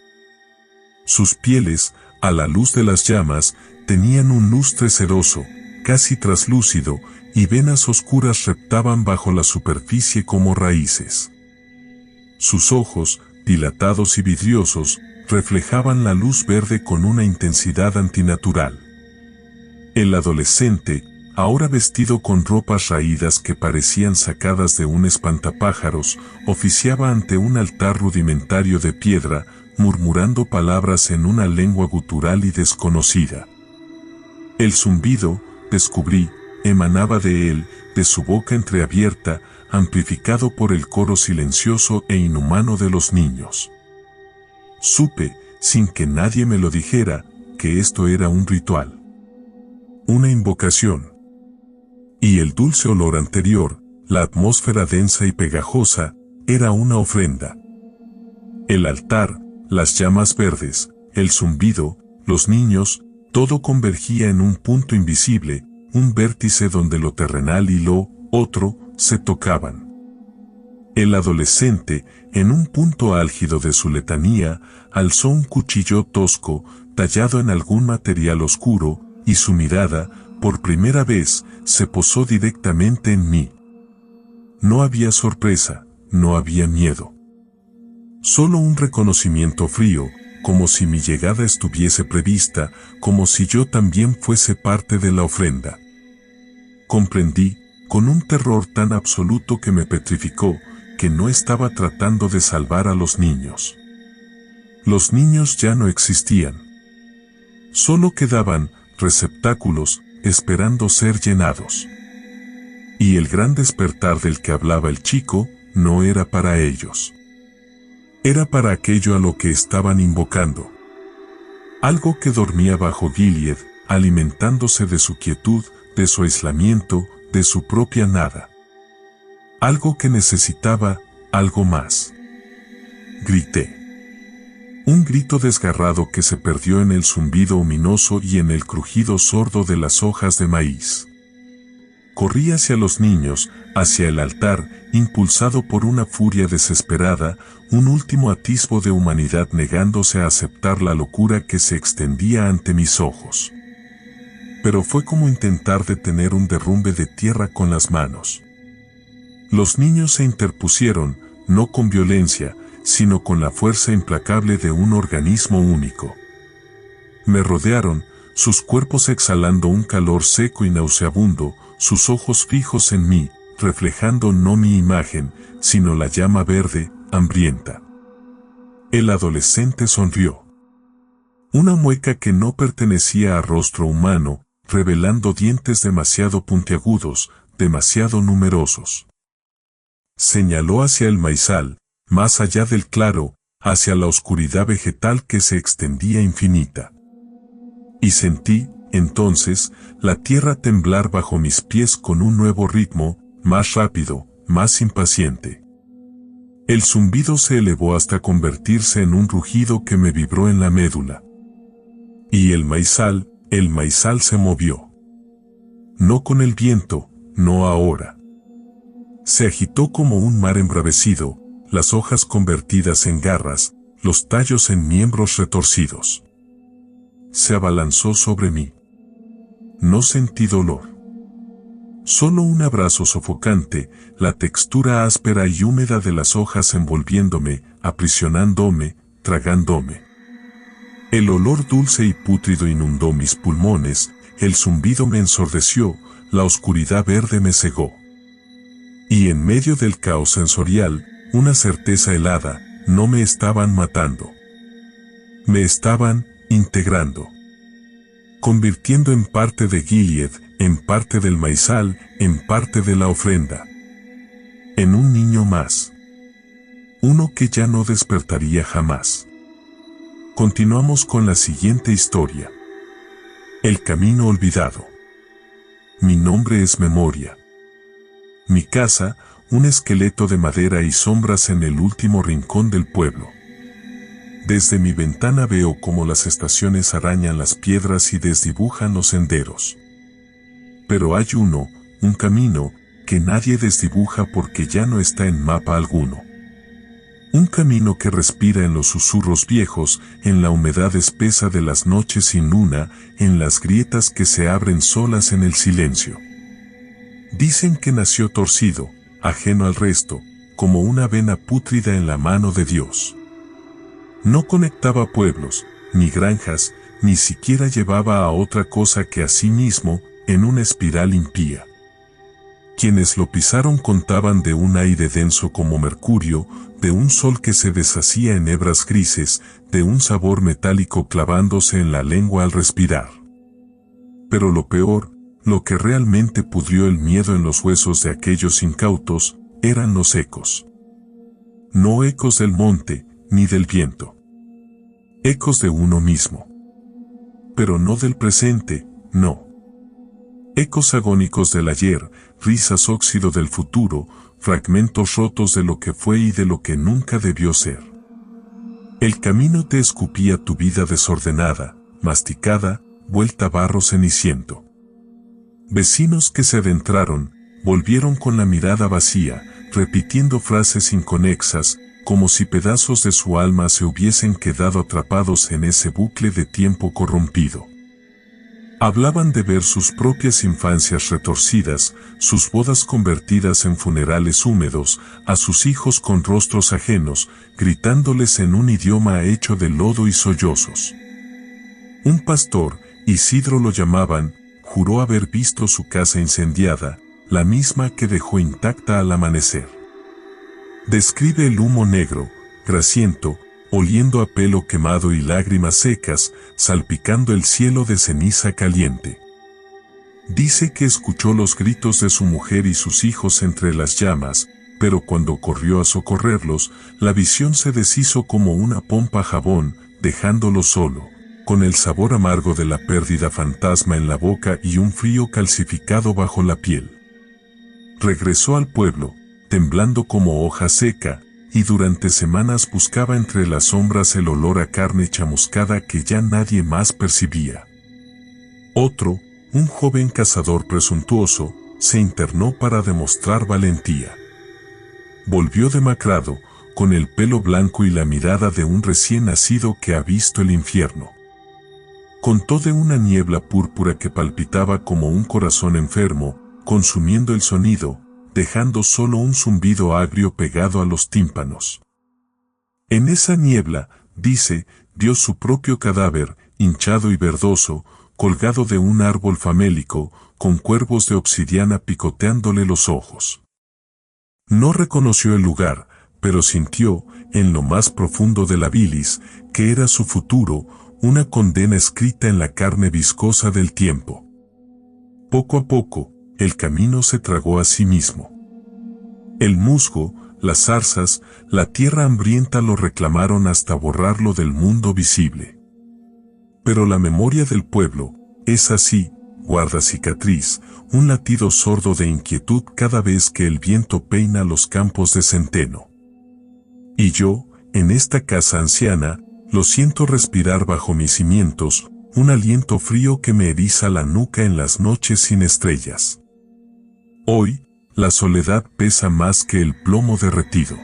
Sus pieles, a la luz de las llamas, tenían un lustre ceroso, casi traslúcido, y venas oscuras reptaban bajo la superficie como raíces. Sus ojos, dilatados y vidriosos, reflejaban la luz verde con una intensidad antinatural. El adolescente, ahora vestido con ropas raídas que parecían sacadas de un espantapájaros, oficiaba ante un altar rudimentario de piedra, murmurando palabras en una lengua gutural y desconocida. El zumbido, descubrí, emanaba de él, de su boca entreabierta, amplificado por el coro silencioso e inhumano de los niños. Supe, sin que nadie me lo dijera, que esto era un ritual. Una invocación. Y el dulce olor anterior, la atmósfera densa y pegajosa, era una ofrenda. El altar, las llamas verdes, el zumbido, los niños, todo convergía en un punto invisible, un vértice donde lo terrenal y lo otro se tocaban. El adolescente, en un punto álgido de su letanía, alzó un cuchillo tosco, tallado en algún material oscuro, y su mirada, por primera vez, se posó directamente en mí. No había sorpresa, no había miedo. Solo un reconocimiento frío, como si mi llegada estuviese prevista, como si yo también fuese parte de la ofrenda. Comprendí, con un terror tan absoluto que me petrificó, que no estaba tratando de salvar a los niños. Los niños ya no existían. Solo quedaban receptáculos, esperando ser llenados. Y el gran despertar del que hablaba el chico, no era para ellos. Era para aquello a lo que estaban invocando. Algo que dormía bajo Gilead, alimentándose de su quietud, de su aislamiento, de su propia nada. Algo que necesitaba, algo más. Grité. Un grito desgarrado que se perdió en el zumbido ominoso y en el crujido sordo de las hojas de maíz. Corrí hacia los niños, hacia el altar, impulsado por una furia desesperada, un último atisbo de humanidad negándose a aceptar la locura que se extendía ante mis ojos. Pero fue como intentar detener un derrumbe de tierra con las manos. Los niños se interpusieron, no con violencia, sino con la fuerza implacable de un organismo único. Me rodearon, sus cuerpos exhalando un calor seco y nauseabundo, sus ojos fijos en mí, reflejando no mi imagen, sino la llama verde, hambrienta. El adolescente sonrió. Una mueca que no pertenecía a rostro humano, revelando dientes demasiado puntiagudos, demasiado numerosos. Señaló hacia el maizal, más allá del claro, hacia la oscuridad vegetal que se extendía infinita. Y sentí, entonces, la tierra temblar bajo mis pies con un nuevo ritmo, más rápido, más impaciente. El zumbido se elevó hasta convertirse en un rugido que me vibró en la médula. Y el maizal se movió. No con el viento, no ahora. Se agitó como un mar embravecido, las hojas convertidas en garras, los tallos en miembros retorcidos. Se abalanzó sobre mí. No sentí dolor. Solo un abrazo sofocante, la textura áspera y húmeda de las hojas envolviéndome, aprisionándome, tragándome. El olor dulce y pútrido inundó mis pulmones, el zumbido me ensordeció, la oscuridad verde me cegó. Y en medio del caos sensorial, una certeza helada, no me estaban matando. Me estaban integrando. Convirtiendo en parte de Gilead, en parte del maizal, en parte de la ofrenda. En un niño más. Uno que ya no despertaría jamás. Continuamos con la siguiente historia. El camino olvidado. Mi nombre es Memoria. Mi casa, un esqueleto de madera y sombras en el último rincón del pueblo. Desde mi ventana veo cómo las estaciones arañan las piedras y desdibujan los senderos. Pero hay un camino, que nadie desdibuja porque ya no está en mapa alguno. Un camino que respira en los susurros viejos, en la humedad espesa de las noches sin luna, en las grietas que se abren solas en el silencio. Dicen que nació torcido, ajeno al resto, como una vena pútrida en la mano de Dios. No conectaba pueblos, ni granjas, ni siquiera llevaba a otra cosa que a sí mismo, en una espiral impía. Quienes lo pisaron contaban de un aire denso como mercurio, de un sol que se deshacía en hebras grises, de un sabor metálico clavándose en la lengua al respirar. Pero lo peor, lo que realmente pudrió el miedo en los huesos de aquellos incautos, eran los ecos. No ecos del monte, ni del viento. Ecos de uno mismo. Pero no del presente, no. Ecos agónicos del ayer, risas óxido del futuro, fragmentos rotos de lo que fue y de lo que nunca debió ser. El camino te escupía tu vida desordenada, masticada, vuelta barro ceniciento. Vecinos que se adentraron, volvieron con la mirada vacía, repitiendo frases inconexas, como si pedazos de su alma se hubiesen quedado atrapados en ese bucle de tiempo corrompido. Hablaban de ver sus propias infancias retorcidas, sus bodas convertidas en funerales húmedos, a sus hijos con rostros ajenos, gritándoles en un idioma hecho de lodo y sollozos. Un pastor, Isidro lo llamaban, juró haber visto su casa incendiada, la misma que dejó intacta al amanecer. Describe el humo negro, grasiento, oliendo a pelo quemado y lágrimas secas, salpicando el cielo de ceniza caliente. Dice que escuchó los gritos de su mujer y sus hijos entre las llamas, pero cuando corrió a socorrerlos, la visión se deshizo como una pompa jabón, dejándolo solo, con el sabor amargo de la pérdida fantasma en la boca y un frío calcificado bajo la piel. Regresó al pueblo, temblando como hoja seca, y durante semanas buscaba entre las sombras el olor a carne chamuscada que ya nadie más percibía. Otro, un joven cazador presuntuoso, se internó para demostrar valentía. Volvió demacrado, con el pelo blanco y la mirada de un recién nacido que ha visto el infierno. Contó de una niebla púrpura que palpitaba como un corazón enfermo, consumiendo el sonido, dejando solo un zumbido agrio pegado a los tímpanos. En esa niebla, dice, vio su propio cadáver, hinchado y verdoso, colgado de un árbol famélico, con cuervos de obsidiana picoteándole los ojos. No reconoció el lugar, pero sintió, en lo más profundo de la bilis, que era su futuro, una condena escrita en la carne viscosa del tiempo. Poco a poco, el camino se tragó a sí mismo. El musgo, las zarzas, la tierra hambrienta lo reclamaron hasta borrarlo del mundo visible. Pero la memoria del pueblo, es así, guarda cicatriz, un latido sordo de inquietud cada vez que el viento peina los campos de centeno. Y yo, en esta casa anciana, lo siento respirar bajo mis cimientos, un aliento frío que me eriza la nuca en las noches sin estrellas. Hoy, la soledad pesa más que el plomo derretido.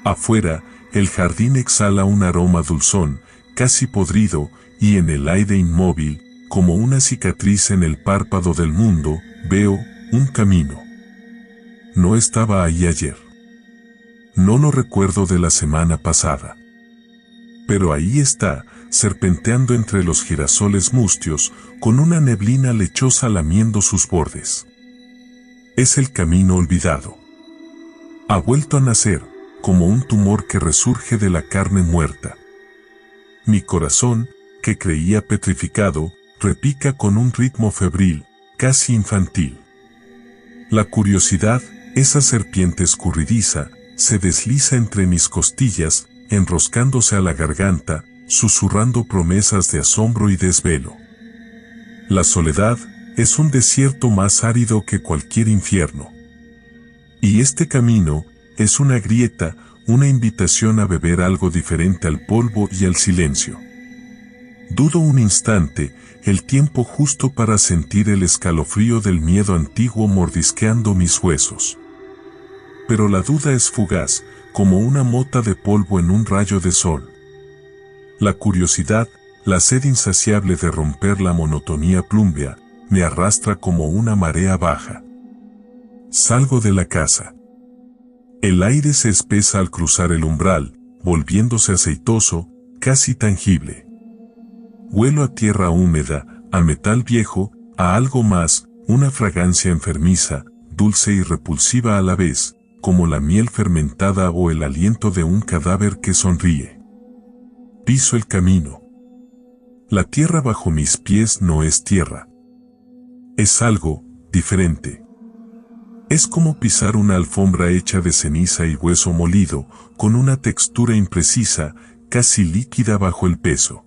Afuera, el jardín exhala un aroma dulzón, casi podrido, y en el aire inmóvil, como una cicatriz en el párpado del mundo, veo un camino. No estaba ahí ayer. No lo recuerdo de la semana pasada. Pero ahí está, serpenteando entre los girasoles mustios, con una neblina lechosa lamiendo sus bordes. Es el camino olvidado. Ha vuelto a nacer, como un tumor que resurge de la carne muerta. Mi corazón, que creía petrificado, repica con un ritmo febril, casi infantil. La curiosidad, esa serpiente escurridiza, se desliza entre mis costillas, enroscándose a la garganta, susurrando promesas de asombro y desvelo. La soledad es un desierto más árido que cualquier infierno. Y este camino es una grieta, una invitación a beber algo diferente al polvo y al silencio. Dudo un instante, el tiempo justo para sentir el escalofrío del miedo antiguo mordisqueando mis huesos. Pero la duda es fugaz, como una mota de polvo en un rayo de sol. La curiosidad, la sed insaciable de romper la monotonía plumbea, me arrastra como una marea baja. Salgo de la casa. El aire se espesa al cruzar el umbral, volviéndose aceitoso, casi tangible. Huelo a tierra húmeda, a metal viejo, a algo más, una fragancia enfermiza, dulce y repulsiva a la vez, como la miel fermentada o el aliento de un cadáver que sonríe. Piso el camino. La tierra bajo mis pies no es tierra. Es algo diferente. Es como pisar una alfombra hecha de ceniza y hueso molido, con una textura imprecisa, casi líquida bajo el peso.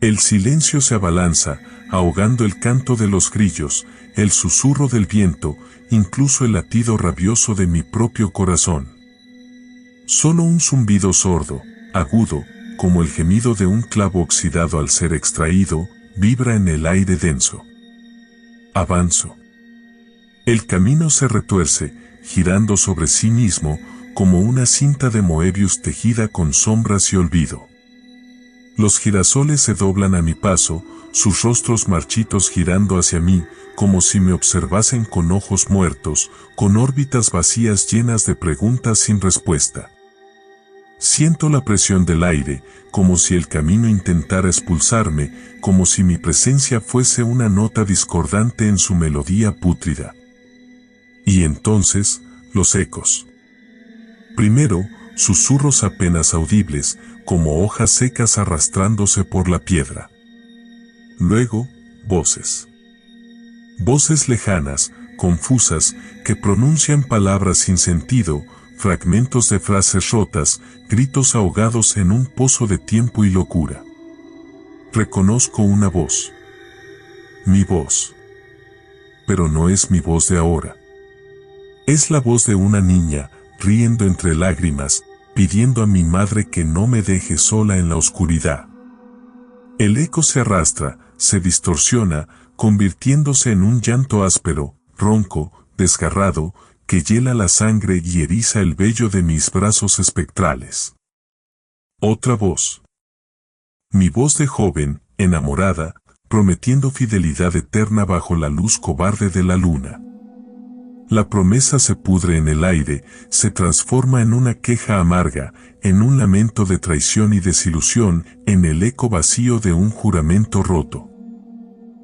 El silencio se abalanza, ahogando el canto de los grillos, el susurro del viento, incluso el latido rabioso de mi propio corazón. Solo un zumbido sordo, agudo, como el gemido de un clavo oxidado al ser extraído, vibra en el aire denso. Avanzo. El camino se retuerce, girando sobre sí mismo, como una cinta de Moebius tejida con sombras y olvido. Los girasoles se doblan a mi paso, sus rostros marchitos girando hacia mí, como si me observasen con ojos muertos, con órbitas vacías llenas de preguntas sin respuesta. Siento la presión del aire, como si el camino intentara expulsarme, como si mi presencia fuese una nota discordante en su melodía pútrida. Y entonces, los ecos. Primero, susurros apenas audibles, como hojas secas arrastrándose por la piedra. Luego, voces. Voces lejanas, confusas, que pronuncian palabras sin sentido, fragmentos de frases rotas, gritos ahogados en un pozo de tiempo y locura. Reconozco una voz. Mi voz. Pero no es mi voz de ahora. Es la voz de una niña, riendo entre lágrimas, pidiendo a mi madre que no me deje sola en la oscuridad. El eco se arrastra, se distorsiona, convirtiéndose en un llanto áspero, ronco, desgarrado, que hiela la sangre y eriza el vello de mis brazos espectrales. Otra voz. Mi voz de joven, enamorada, prometiendo fidelidad eterna bajo la luz cobarde de la luna. La promesa se pudre en el aire, se transforma en una queja amarga, en un lamento de traición y desilusión, en el eco vacío de un juramento roto.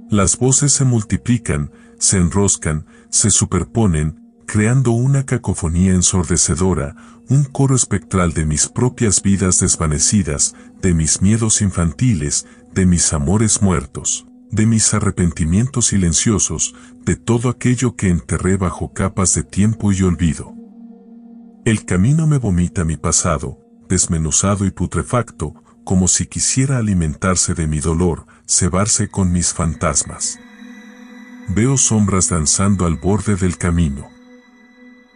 Las voces se multiplican, se enroscan, se superponen, creando una cacofonía ensordecedora, un coro espectral de mis propias vidas desvanecidas, de mis miedos infantiles, de mis amores muertos, de mis arrepentimientos silenciosos, de todo aquello que enterré bajo capas de tiempo y olvido. El camino me vomita mi pasado, desmenuzado y putrefacto, como si quisiera alimentarse de mi dolor, cebarse con mis fantasmas. Veo sombras danzando al borde del camino.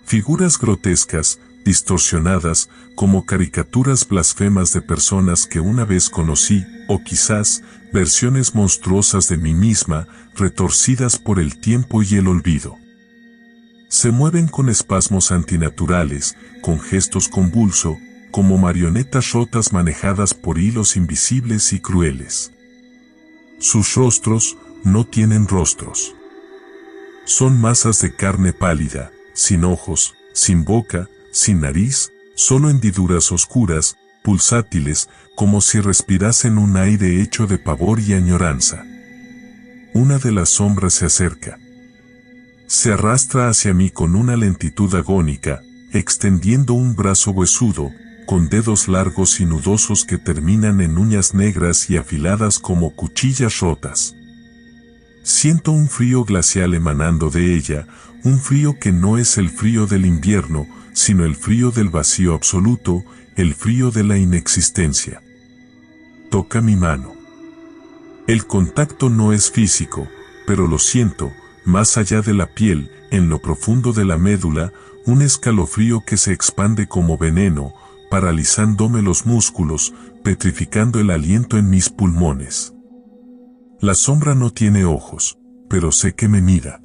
Figuras grotescas, distorsionadas, como caricaturas blasfemas de personas que una vez conocí, o quizás, versiones monstruosas de mí misma, retorcidas por el tiempo y el olvido. Se mueven con espasmos antinaturales, con gestos convulsos, como marionetas rotas manejadas por hilos invisibles y crueles. Sus rostros no tienen rostros. Son masas de carne pálida, sin ojos, sin boca, sin nariz, solo hendiduras oscuras, pulsátiles, como si respirasen un aire hecho de pavor y añoranza. Una de las sombras se acerca. Se arrastra hacia mí con una lentitud agónica, extendiendo un brazo huesudo, con dedos largos y nudosos que terminan en uñas negras y afiladas como cuchillas rotas. Siento un frío glacial emanando de ella, un frío que no es el frío del invierno, sino el frío del vacío absoluto, el frío de la inexistencia. Toca mi mano. El contacto no es físico, pero lo siento, más allá de la piel, en lo profundo de la médula, un escalofrío que se expande como veneno, paralizándome los músculos, petrificando el aliento en mis pulmones. La sombra no tiene ojos, pero sé que me mira.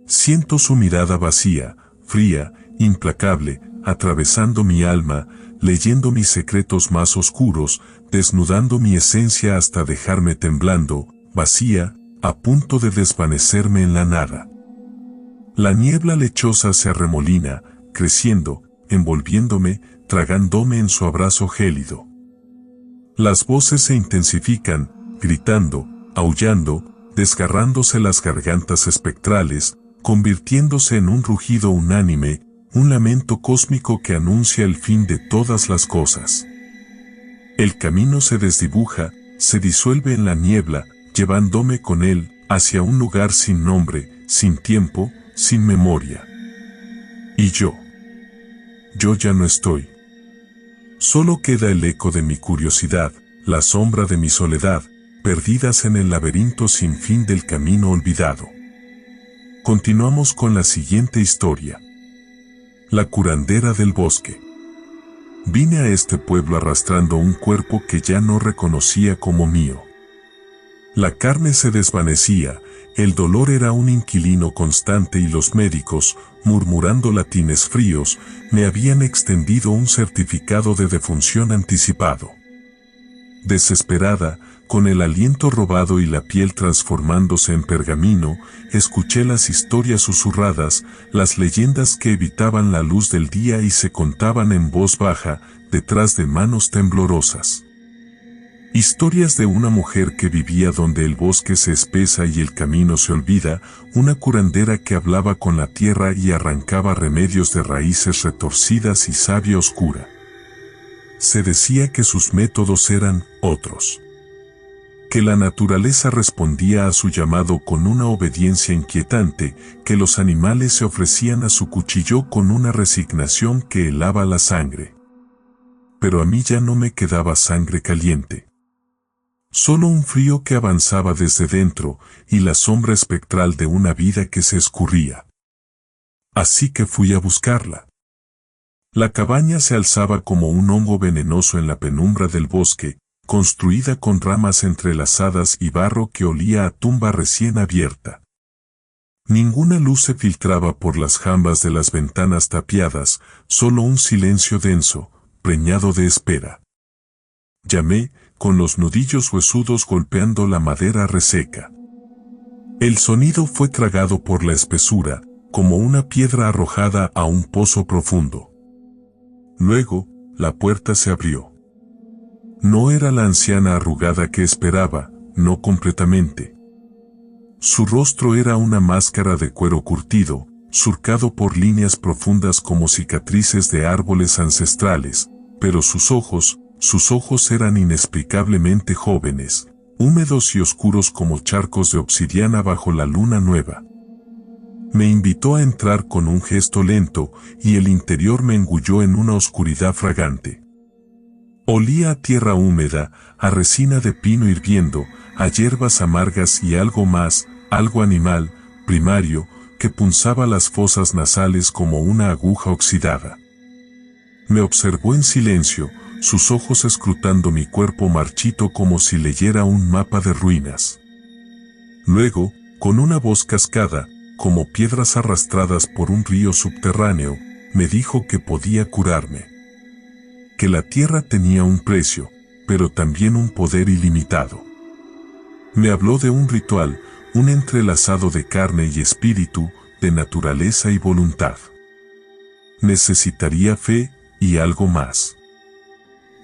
Siento su mirada vacía, fría, implacable, atravesando mi alma, leyendo mis secretos más oscuros, desnudando mi esencia hasta dejarme temblando, vacía, a punto de desvanecerme en la nada. La niebla lechosa se arremolina, creciendo, envolviéndome, tragándome en su abrazo gélido. Las voces se intensifican, gritando, aullando, desgarrándose las gargantas espectrales, convirtiéndose en un rugido unánime, un lamento cósmico que anuncia el fin de todas las cosas. El camino se desdibuja, se disuelve en la niebla, llevándome con él hacia un lugar sin nombre, sin tiempo, sin memoria. Y yo ya no estoy. Solo queda el eco de mi curiosidad, la sombra de mi soledad, perdidas en el laberinto sin fin del camino olvidado. Continuamos con la siguiente historia. La curandera del bosque. Vine a este pueblo arrastrando un cuerpo que ya no reconocía como mío. La carne se desvanecía, el dolor era un inquilino constante y los médicos, murmurando latines fríos, me habían extendido un certificado de defunción anticipado. Desesperada, con el aliento robado y la piel transformándose en pergamino, escuché las historias susurradas, las leyendas que evitaban la luz del día y se contaban en voz baja, detrás de manos temblorosas. Historias de una mujer que vivía donde el bosque se espesa y el camino se olvida, una curandera que hablaba con la tierra y arrancaba remedios de raíces retorcidas y savia oscura. Se decía que sus métodos eran otros. Que la naturaleza respondía a su llamado con una obediencia inquietante, que los animales se ofrecían a su cuchillo con una resignación que helaba la sangre. Pero a mí ya no me quedaba sangre caliente. Solo un frío que avanzaba desde dentro y la sombra espectral de una vida que se escurría. Así que fui a buscarla. La cabaña se alzaba como un hongo venenoso en la penumbra del bosque, construida con ramas entrelazadas y barro que olía a tumba recién abierta. Ninguna luz se filtraba por las jambas de las ventanas tapiadas, solo un silencio denso, preñado de espera. Llamé, con los nudillos huesudos golpeando la madera reseca. El sonido fue tragado por la espesura, como una piedra arrojada a un pozo profundo. Luego, la puerta se abrió. No era la anciana arrugada que esperaba, no completamente. Su rostro era una máscara de cuero curtido, surcado por líneas profundas como cicatrices de árboles ancestrales, pero sus ojos eran inexplicablemente jóvenes, húmedos y oscuros como charcos de obsidiana bajo la luna nueva. Me invitó a entrar con un gesto lento y el interior me engulló en una oscuridad fragante. Olía a tierra húmeda, a resina de pino hirviendo, a hierbas amargas y algo más, algo animal, primario, que punzaba las fosas nasales como una aguja oxidada. Me observó en silencio, sus ojos escrutando mi cuerpo marchito como si leyera un mapa de ruinas. Luego, con una voz cascada, como piedras arrastradas por un río subterráneo, me dijo que podía curarme. Que la tierra tenía un precio, pero también un poder ilimitado. Me habló de un ritual, un entrelazado de carne y espíritu, de naturaleza y voluntad. Necesitaría fe y algo más.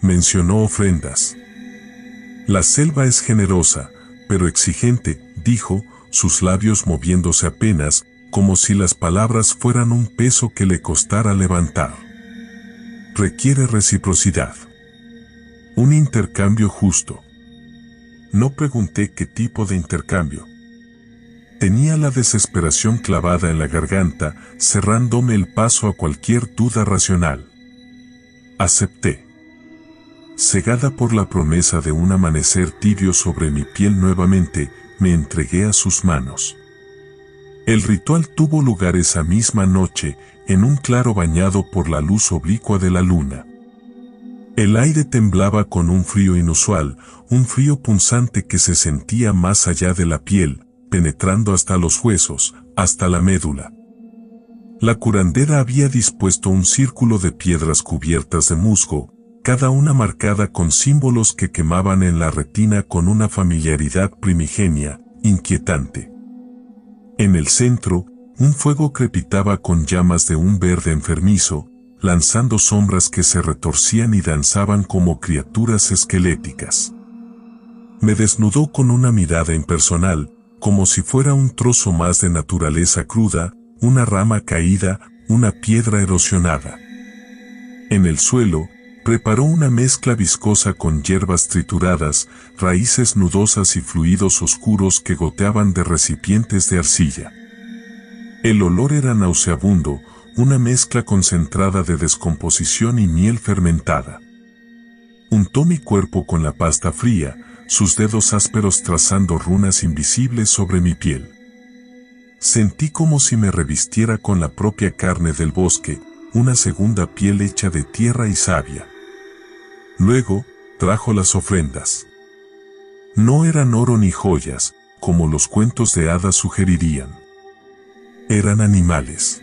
Mencionó ofrendas. La selva es generosa, pero exigente, dijo, sus labios moviéndose apenas, como si las palabras fueran un peso que le costara levantar. Requiere reciprocidad. Un intercambio justo. No pregunté qué tipo de intercambio. Tenía la desesperación clavada en la garganta, cerrándome el paso a cualquier duda racional. Acepté. Cegada por la promesa de un amanecer tibio sobre mi piel nuevamente, me entregué a sus manos. El ritual tuvo lugar esa misma noche, en un claro bañado por la luz oblicua de la luna. El aire temblaba con un frío inusual, un frío punzante que se sentía más allá de la piel, penetrando hasta los huesos, hasta la médula. La curandera había dispuesto un círculo de piedras cubiertas de musgo, cada una marcada con símbolos que quemaban en la retina con una familiaridad primigenia, inquietante. En el centro, un fuego crepitaba con llamas de un verde enfermizo, lanzando sombras que se retorcían y danzaban como criaturas esqueléticas. Me desnudó con una mirada impersonal, como si fuera un trozo más de naturaleza cruda, una rama caída, una piedra erosionada. En el suelo, preparó una mezcla viscosa con hierbas trituradas, raíces nudosas y fluidos oscuros que goteaban de recipientes de arcilla. El olor era nauseabundo, una mezcla concentrada de descomposición y miel fermentada. Untó mi cuerpo con la pasta fría, sus dedos ásperos trazando runas invisibles sobre mi piel. Sentí como si me revistiera con la propia carne del bosque, una segunda piel hecha de tierra y savia. Luego, trajo las ofrendas. No eran oro ni joyas, como los cuentos de hadas sugerirían. Eran animales.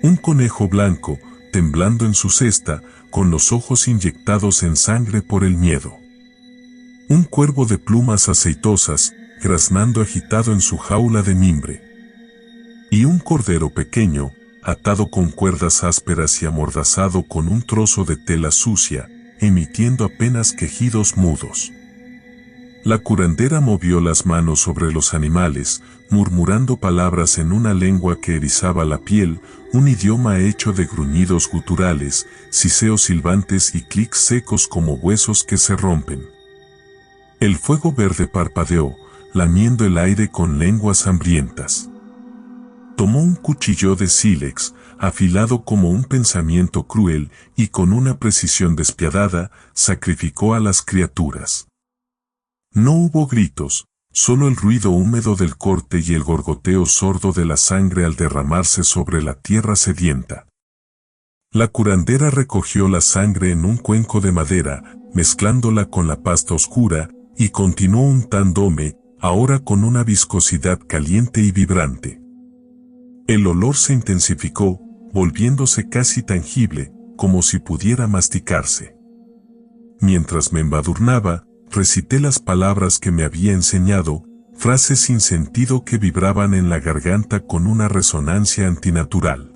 Un conejo blanco, temblando en su cesta, con los ojos inyectados en sangre por el miedo. Un cuervo de plumas aceitosas, graznando agitado en su jaula de mimbre. Y un cordero pequeño, atado con cuerdas ásperas y amordazado con un trozo de tela sucia, emitiendo apenas quejidos mudos. La curandera movió las manos sobre los animales, murmurando palabras en una lengua que erizaba la piel, un idioma hecho de gruñidos guturales, siseos silbantes y clics secos como huesos que se rompen. El fuego verde parpadeó, lamiendo el aire con lenguas hambrientas. Tomó un cuchillo de sílex, afilado como un pensamiento cruel, y con una precisión despiadada, sacrificó a las criaturas. No hubo gritos, solo el ruido húmedo del corte y el gorgoteo sordo de la sangre al derramarse sobre la tierra sedienta. La curandera recogió la sangre en un cuenco de madera, mezclándola con la pasta oscura, y continuó untándome, ahora con una viscosidad caliente y vibrante. El olor se intensificó, volviéndose casi tangible, como si pudiera masticarse. Mientras me embadurnaba, recité las palabras que me había enseñado, frases sin sentido que vibraban en la garganta con una resonancia antinatural.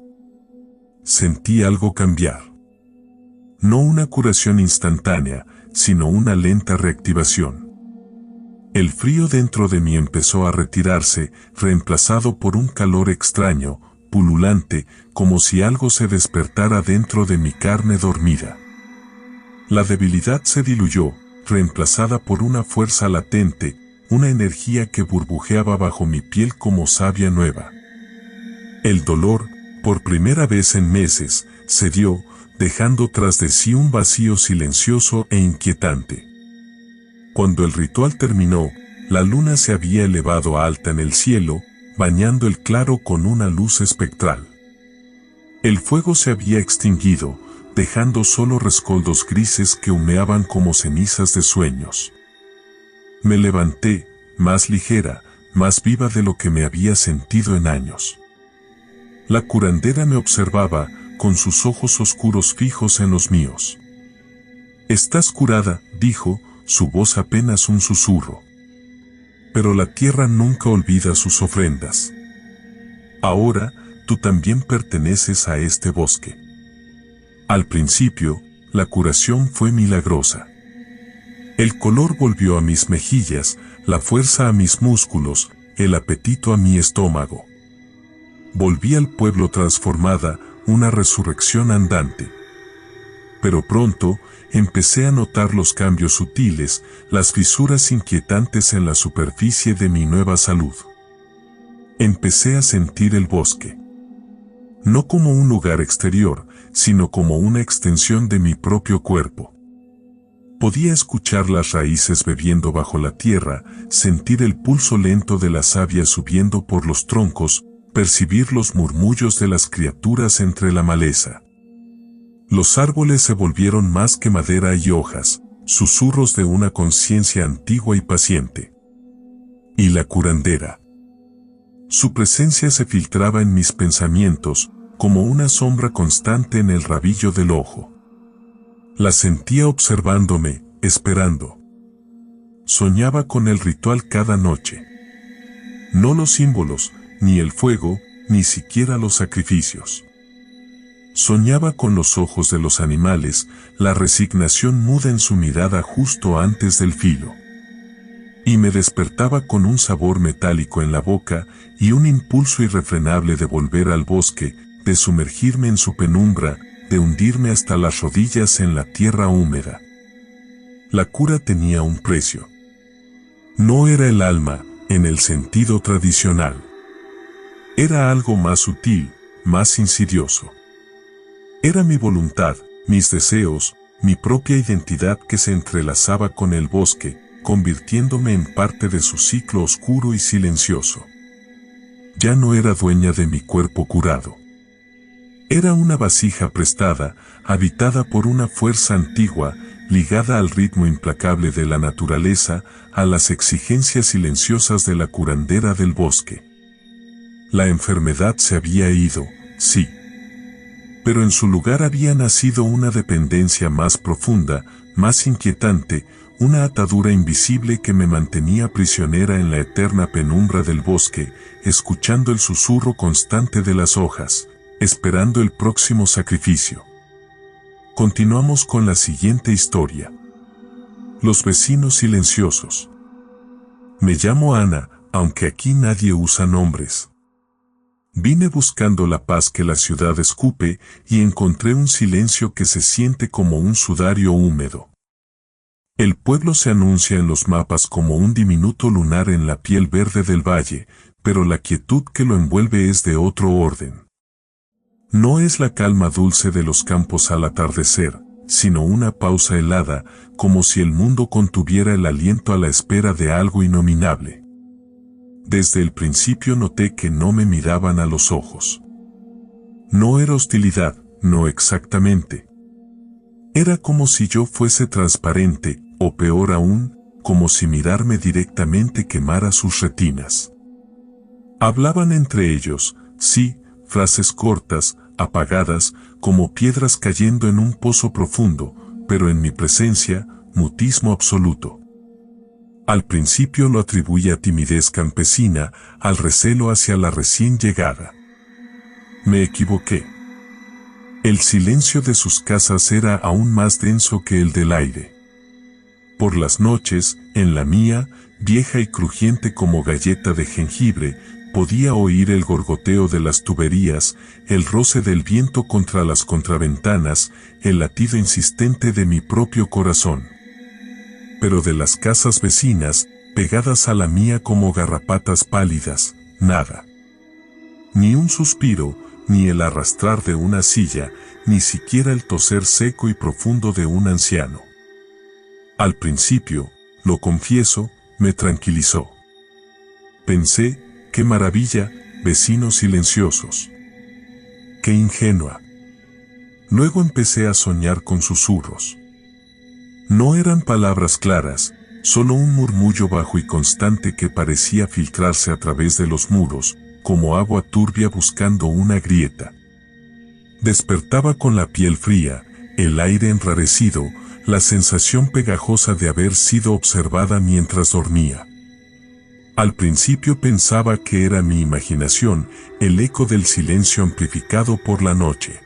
Sentí algo cambiar. No una curación instantánea, sino una lenta reactivación. El frío dentro de mí empezó a retirarse, reemplazado por un calor extraño, pululante, como si algo se despertara dentro de mi carne dormida. La debilidad se diluyó, reemplazada por una fuerza latente, una energía que burbujeaba bajo mi piel como savia nueva. El dolor, por primera vez en meses, cedió, dejando tras de sí un vacío silencioso e inquietante. Cuando el ritual terminó, la luna se había elevado alta en el cielo, bañando el claro con una luz espectral. El fuego se había extinguido, dejando solo rescoldos grises que humeaban como cenizas de sueños. Me levanté, más ligera, más viva de lo que me había sentido en años. La curandera me observaba, con sus ojos oscuros fijos en los míos. «Estás curada», dijo, su voz apenas un susurro. Pero la tierra nunca olvida sus ofrendas. Ahora, tú también perteneces a este bosque. Al principio, la curación fue milagrosa. El color volvió a mis mejillas, la fuerza a mis músculos, el apetito a mi estómago. Volví al pueblo transformada, una resurrección andante. Pero pronto, empecé a notar los cambios sutiles, las fisuras inquietantes en la superficie de mi nueva salud. Empecé a sentir el bosque. No como un lugar exterior, sino como una extensión de mi propio cuerpo. Podía escuchar las raíces bebiendo bajo la tierra, sentir el pulso lento de la savia subiendo por los troncos, percibir los murmullos de las criaturas entre la maleza. Los árboles se volvieron más que madera y hojas, susurros de una conciencia antigua y paciente. Y la curandera. Su presencia se filtraba en mis pensamientos, como una sombra constante en el rabillo del ojo. La sentía observándome, esperando. Soñaba con el ritual cada noche. No los símbolos, ni el fuego, ni siquiera los sacrificios. Soñaba con los ojos de los animales, la resignación muda en su mirada justo antes del filo. Y me despertaba con un sabor metálico en la boca y un impulso irrefrenable de volver al bosque, de sumergirme en su penumbra, de hundirme hasta las rodillas en la tierra húmeda. La cura tenía un precio. No era el alma, en el sentido tradicional. Era algo más sutil, más insidioso. Era mi voluntad, mis deseos, mi propia identidad que se entrelazaba con el bosque, convirtiéndome en parte de su ciclo oscuro y silencioso. Ya no era dueña de mi cuerpo curado. Era una vasija prestada, habitada por una fuerza antigua, ligada al ritmo implacable de la naturaleza, a las exigencias silenciosas de la curandera del bosque. La enfermedad se había ido, sí. Pero en su lugar había nacido una dependencia más profunda, más inquietante, una atadura invisible que me mantenía prisionera en la eterna penumbra del bosque, escuchando el susurro constante de las hojas, esperando el próximo sacrificio. Continuamos con la siguiente historia. Los vecinos silenciosos. Me llamo Ana, aunque aquí nadie usa nombres. Vine buscando la paz que la ciudad escupe y encontré un silencio que se siente como un sudario húmedo. El pueblo se anuncia en los mapas como un diminuto lunar en la piel verde del valle, pero la quietud que lo envuelve es de otro orden. No es la calma dulce de los campos al atardecer, sino una pausa helada, como si el mundo contuviera el aliento a la espera de algo inominable. Desde el principio noté que no me miraban a los ojos. No era hostilidad, no exactamente. Era como si yo fuese transparente, o peor aún, como si mirarme directamente quemara sus retinas. Hablaban entre ellos, sí, frases cortas, apagadas, como piedras cayendo en un pozo profundo, pero en mi presencia, mutismo absoluto. Al principio lo atribuí a timidez campesina, al recelo hacia la recién llegada. Me equivoqué. El silencio de sus casas era aún más denso que el del aire. Por las noches, en la mía, vieja y crujiente como galleta de jengibre, podía oír el gorgoteo de las tuberías, el roce del viento contra las contraventanas, el latido insistente de mi propio corazón. Pero de las casas vecinas, pegadas a la mía como garrapatas pálidas, nada. Ni un suspiro, ni el arrastrar de una silla, ni siquiera el toser seco y profundo de un anciano. Al principio, lo confieso, me tranquilizó. Pensé, qué maravilla, vecinos silenciosos. Qué ingenua. Luego empecé a soñar con susurros. No eran palabras claras, solo un murmullo bajo y constante que parecía filtrarse a través de los muros, como agua turbia buscando una grieta. Despertaba con la piel fría, el aire enrarecido, la sensación pegajosa de haber sido observada mientras dormía. Al principio pensaba que era mi imaginación, el eco del silencio amplificado por la noche.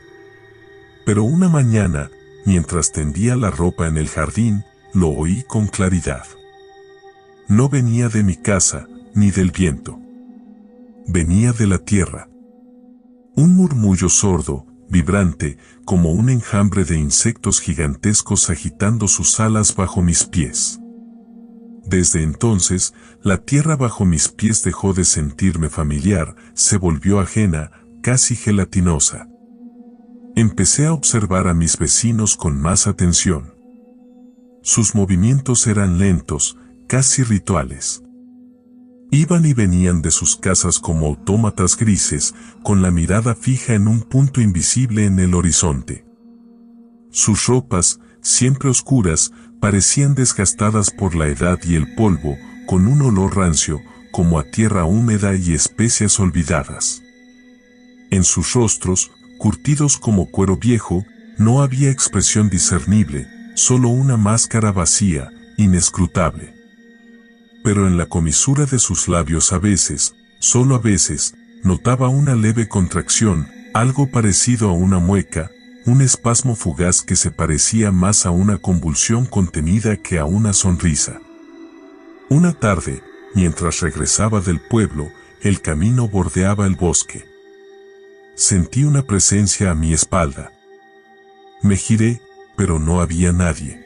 Pero una mañana, mientras tendía la ropa en el jardín, lo oí con claridad. No venía de mi casa, ni del viento. Venía de la tierra. Un murmullo sordo, vibrante, como un enjambre de insectos gigantescos agitando sus alas bajo mis pies. Desde entonces, la tierra bajo mis pies dejó de sentirme familiar, se volvió ajena, casi gelatinosa. Empecé a observar a mis vecinos con más atención. Sus movimientos eran lentos, casi rituales. Iban y venían de sus casas como autómatas grises, con la mirada fija en un punto invisible en el horizonte. Sus ropas, siempre oscuras, parecían desgastadas por la edad y el polvo, con un olor rancio, como a tierra húmeda y especias olvidadas. En sus rostros, curtidos como cuero viejo, no había expresión discernible, solo una máscara vacía, inescrutable. Pero en la comisura de sus labios a veces, solo a veces, notaba una leve contracción, Algo parecido a una mueca, un espasmo fugaz que se parecía más a una convulsión contenida que a una sonrisa. Una tarde, mientras regresaba del pueblo, el camino bordeaba el bosque. Sentí una presencia a mi espalda. Me giré, pero no había nadie.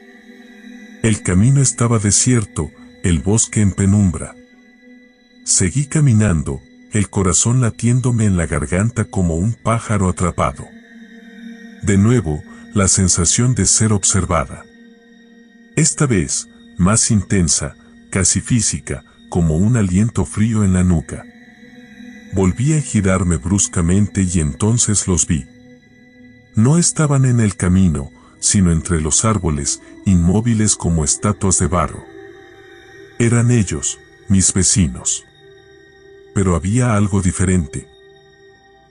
El camino estaba desierto, el bosque en penumbra. Seguí caminando, el corazón latiéndome en la garganta como un pájaro atrapado. De nuevo, la sensación de ser observada. Esta vez, más intensa, casi física, como un aliento frío en la nuca. Volví a girarme bruscamente y entonces los vi. No estaban en el camino, sino entre los árboles, inmóviles como estatuas de barro. Eran ellos, mis vecinos. Pero había algo diferente.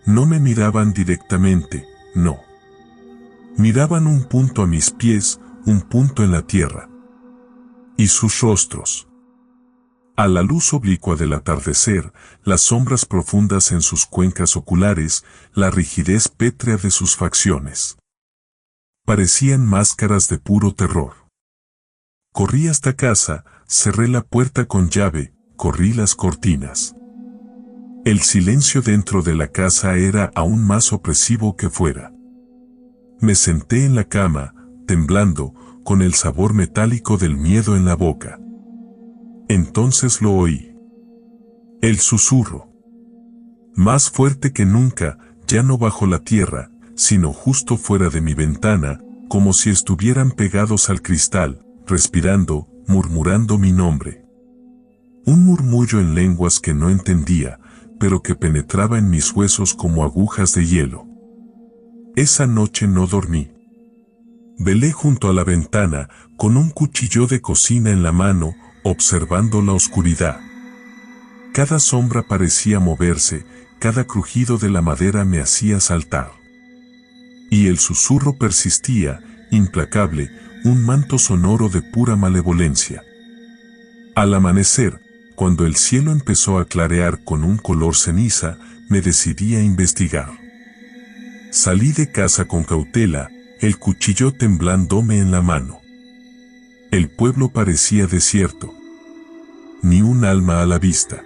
No me miraban directamente, no. Miraban un punto a mis pies, un punto en la tierra. Y sus rostros. A la luz oblicua del atardecer, las sombras profundas en sus cuencas oculares, la rigidez pétrea de sus facciones. Parecían máscaras de puro terror. Corrí hasta casa, cerré la puerta con llave, corrí las cortinas. El silencio dentro de la casa era aún más opresivo que fuera. Me senté en la cama, temblando, con el sabor metálico del miedo en la boca. Entonces lo oí. El susurro. Más fuerte que nunca, ya no bajo la tierra, sino justo fuera de mi ventana, como si estuvieran pegados al cristal, respirando, murmurando mi nombre. Un murmullo en lenguas que no entendía, pero que penetraba en mis huesos como agujas de hielo. Esa noche no dormí. Velé junto a la ventana, con un cuchillo de cocina en la mano, observando la oscuridad. Cada sombra parecía moverse, cada crujido de la madera me hacía saltar. Y el susurro persistía, implacable, un manto sonoro de pura malevolencia. Al amanecer, cuando el cielo empezó a clarear con un color ceniza, me decidí a investigar. Salí de casa con cautela, el cuchillo temblándome en la mano. El pueblo parecía desierto. Ni un alma a la vista.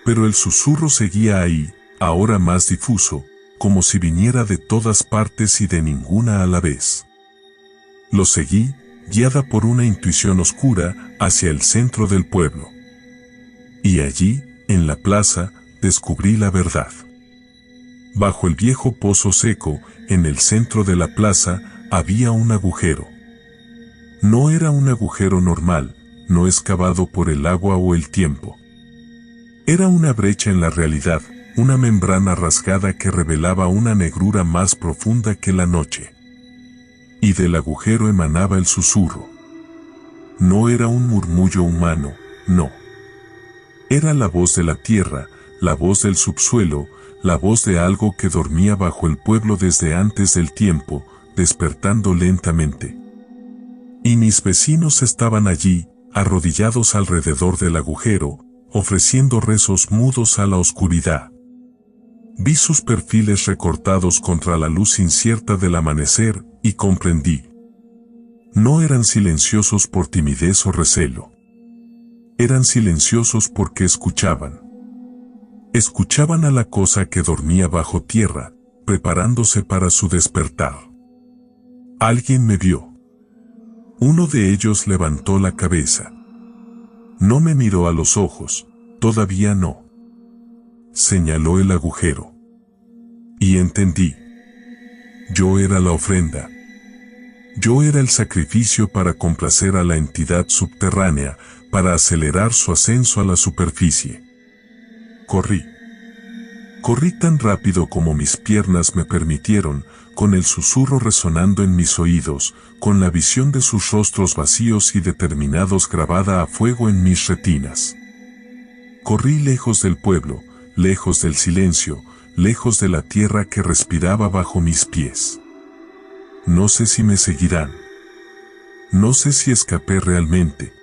Pero el susurro seguía ahí, ahora más difuso, como si viniera de todas partes y de ninguna a la vez. Lo seguí, guiada por una intuición oscura, hacia el centro del pueblo. Y allí, en la plaza, descubrí la verdad. Bajo el viejo pozo seco, en el centro de la plaza, había un agujero. No era un agujero normal, no excavado por el agua o el tiempo. Era una brecha en la realidad, una membrana rasgada que revelaba una negrura más profunda que la noche. Y del agujero emanaba el susurro. No era un murmullo humano, no. Era la voz de la tierra, la voz del subsuelo, la voz de algo que dormía bajo el pueblo desde antes del tiempo, despertando lentamente. Y mis vecinos estaban allí, arrodillados alrededor del agujero, ofreciendo rezos mudos a la oscuridad. Vi sus perfiles recortados contra la luz incierta del amanecer, y comprendí. No eran silenciosos por timidez o recelo. Eran silenciosos porque escuchaban. Escuchaban a la cosa que dormía bajo tierra, preparándose para su despertar. Alguien me vio. Uno de ellos levantó la cabeza. No me miró a los ojos, todavía no. Señaló el agujero. Y entendí. Yo era la ofrenda. Yo era el sacrificio para complacer a la entidad subterránea, para acelerar su ascenso a la superficie. Corrí. Corrí tan rápido como mis piernas me permitieron, con el susurro resonando en mis oídos, con la visión de sus rostros vacíos y determinados grabada a fuego en mis retinas. Corrí lejos del pueblo, lejos del silencio, lejos de la tierra que respiraba bajo mis pies. No sé si me seguirán. No sé si escapé realmente.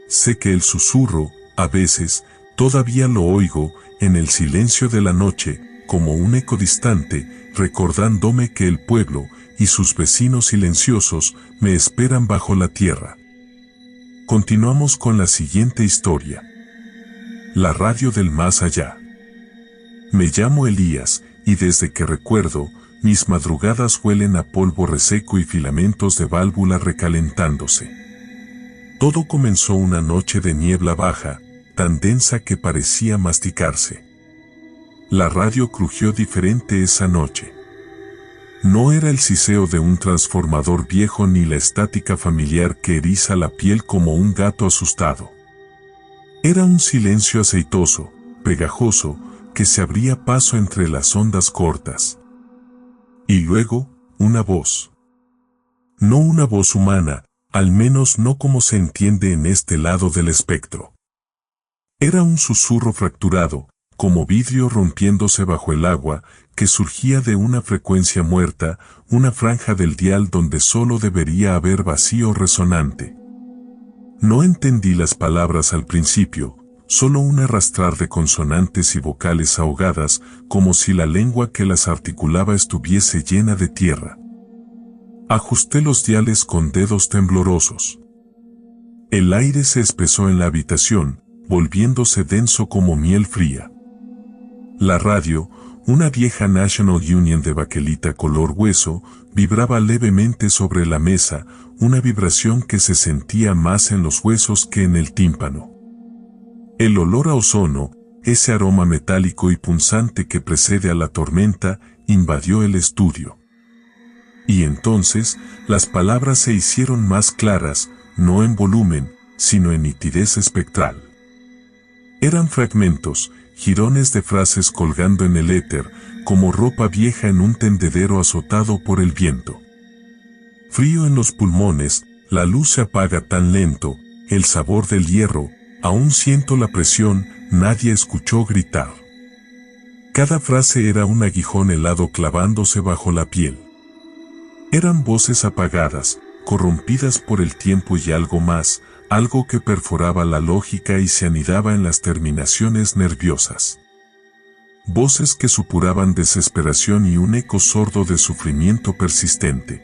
Sé que el susurro, a veces, todavía lo oigo, en el silencio de la noche, como un eco distante, recordándome que el pueblo y sus vecinos silenciosos me esperan bajo la tierra. Continuamos con la siguiente historia. La radio del más allá. Me llamo Elías, y desde que recuerdo, mis madrugadas huelen a polvo reseco y filamentos de válvula recalentándose. Todo comenzó una noche de niebla baja, tan densa que parecía masticarse. La radio crujió diferente esa noche. No era el siseo de un transformador viejo ni la estática familiar que eriza la piel como un gato asustado. Era un silencio aceitoso, pegajoso, que se abría paso entre las ondas cortas. Y luego, una voz. No una voz humana, al menos no como se entiende en este lado del espectro. Era un susurro fracturado, como vidrio rompiéndose bajo el agua, que surgía de una frecuencia muerta, una franja del dial donde solo debería haber vacío resonante. No entendí las palabras al principio, solo un arrastrar de consonantes y vocales ahogadas, como si la lengua que las articulaba estuviese llena de tierra. Ajusté los diales con dedos temblorosos. El aire se espesó en la habitación, volviéndose denso como miel fría. La radio, una vieja National Union de baquelita color hueso, vibraba levemente sobre la mesa, una vibración que se sentía más en los huesos que en el tímpano. El olor a ozono, ese aroma metálico y punzante que precede a la tormenta, invadió el estudio. Y entonces, las palabras se hicieron más claras, no en volumen, sino en nitidez espectral. Eran fragmentos, jirones de frases colgando en el éter, como ropa vieja en un tendedero azotado por el viento. Frío en los pulmones, la luz se apaga tan lento, el sabor del hierro, aún siento la presión, nadie escuchó gritar. Cada frase era un aguijón helado clavándose bajo la piel. Eran voces apagadas, corrompidas por el tiempo y algo más, algo que perforaba la lógica y se anidaba en las terminaciones nerviosas. Voces que supuraban desesperación y un eco sordo de sufrimiento persistente.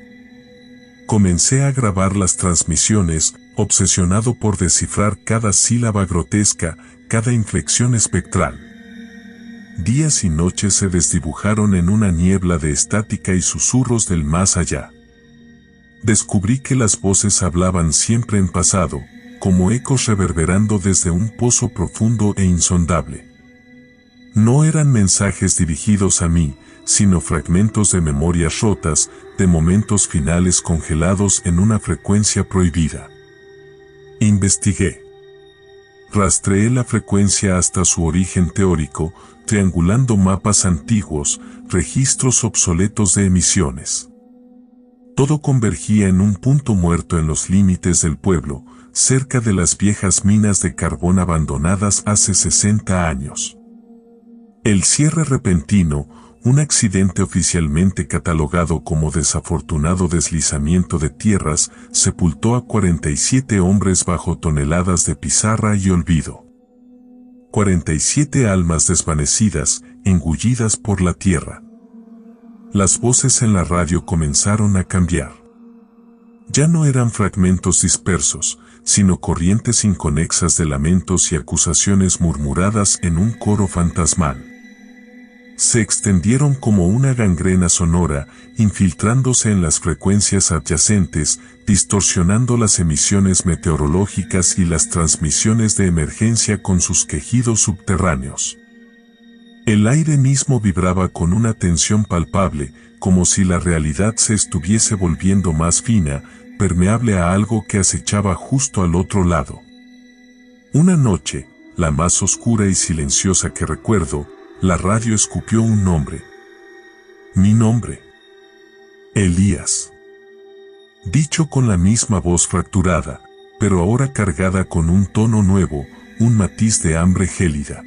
Comencé a grabar las transmisiones, obsesionado por descifrar cada sílaba grotesca, cada inflexión espectral. Días y noches se desdibujaron en una niebla de estática y susurros del más allá. Descubrí que las voces hablaban siempre en pasado, como ecos reverberando desde un pozo profundo e insondable. No eran mensajes dirigidos a mí, sino fragmentos de memorias rotas, de momentos finales congelados en una frecuencia prohibida. Investigué. Rastreé la frecuencia hasta su origen teórico, triangulando mapas antiguos, registros obsoletos de emisiones. Todo convergía en un punto muerto en los límites del pueblo, cerca de las viejas minas de carbón abandonadas hace 60 años. El cierre repentino, un accidente oficialmente catalogado como desafortunado deslizamiento de tierras, sepultó a 47 hombres bajo toneladas de pizarra y olvido. 47 almas desvanecidas, engullidas por la tierra. Las voces en la radio comenzaron a cambiar. Ya no eran fragmentos dispersos, sino corrientes inconexas de lamentos y acusaciones murmuradas en un coro fantasmal. Se extendieron como una gangrena sonora, infiltrándose en las frecuencias adyacentes, distorsionando las emisiones meteorológicas y las transmisiones de emergencia con sus quejidos subterráneos. El aire mismo vibraba con una tensión palpable, como si la realidad se estuviese volviendo más fina, permeable a algo que acechaba justo al otro lado. Una noche, la más oscura y silenciosa que recuerdo, la radio escupió un nombre. Mi nombre. Elías. Dicho con la misma voz fracturada, pero ahora cargada con un tono nuevo, un matiz de hambre gélida.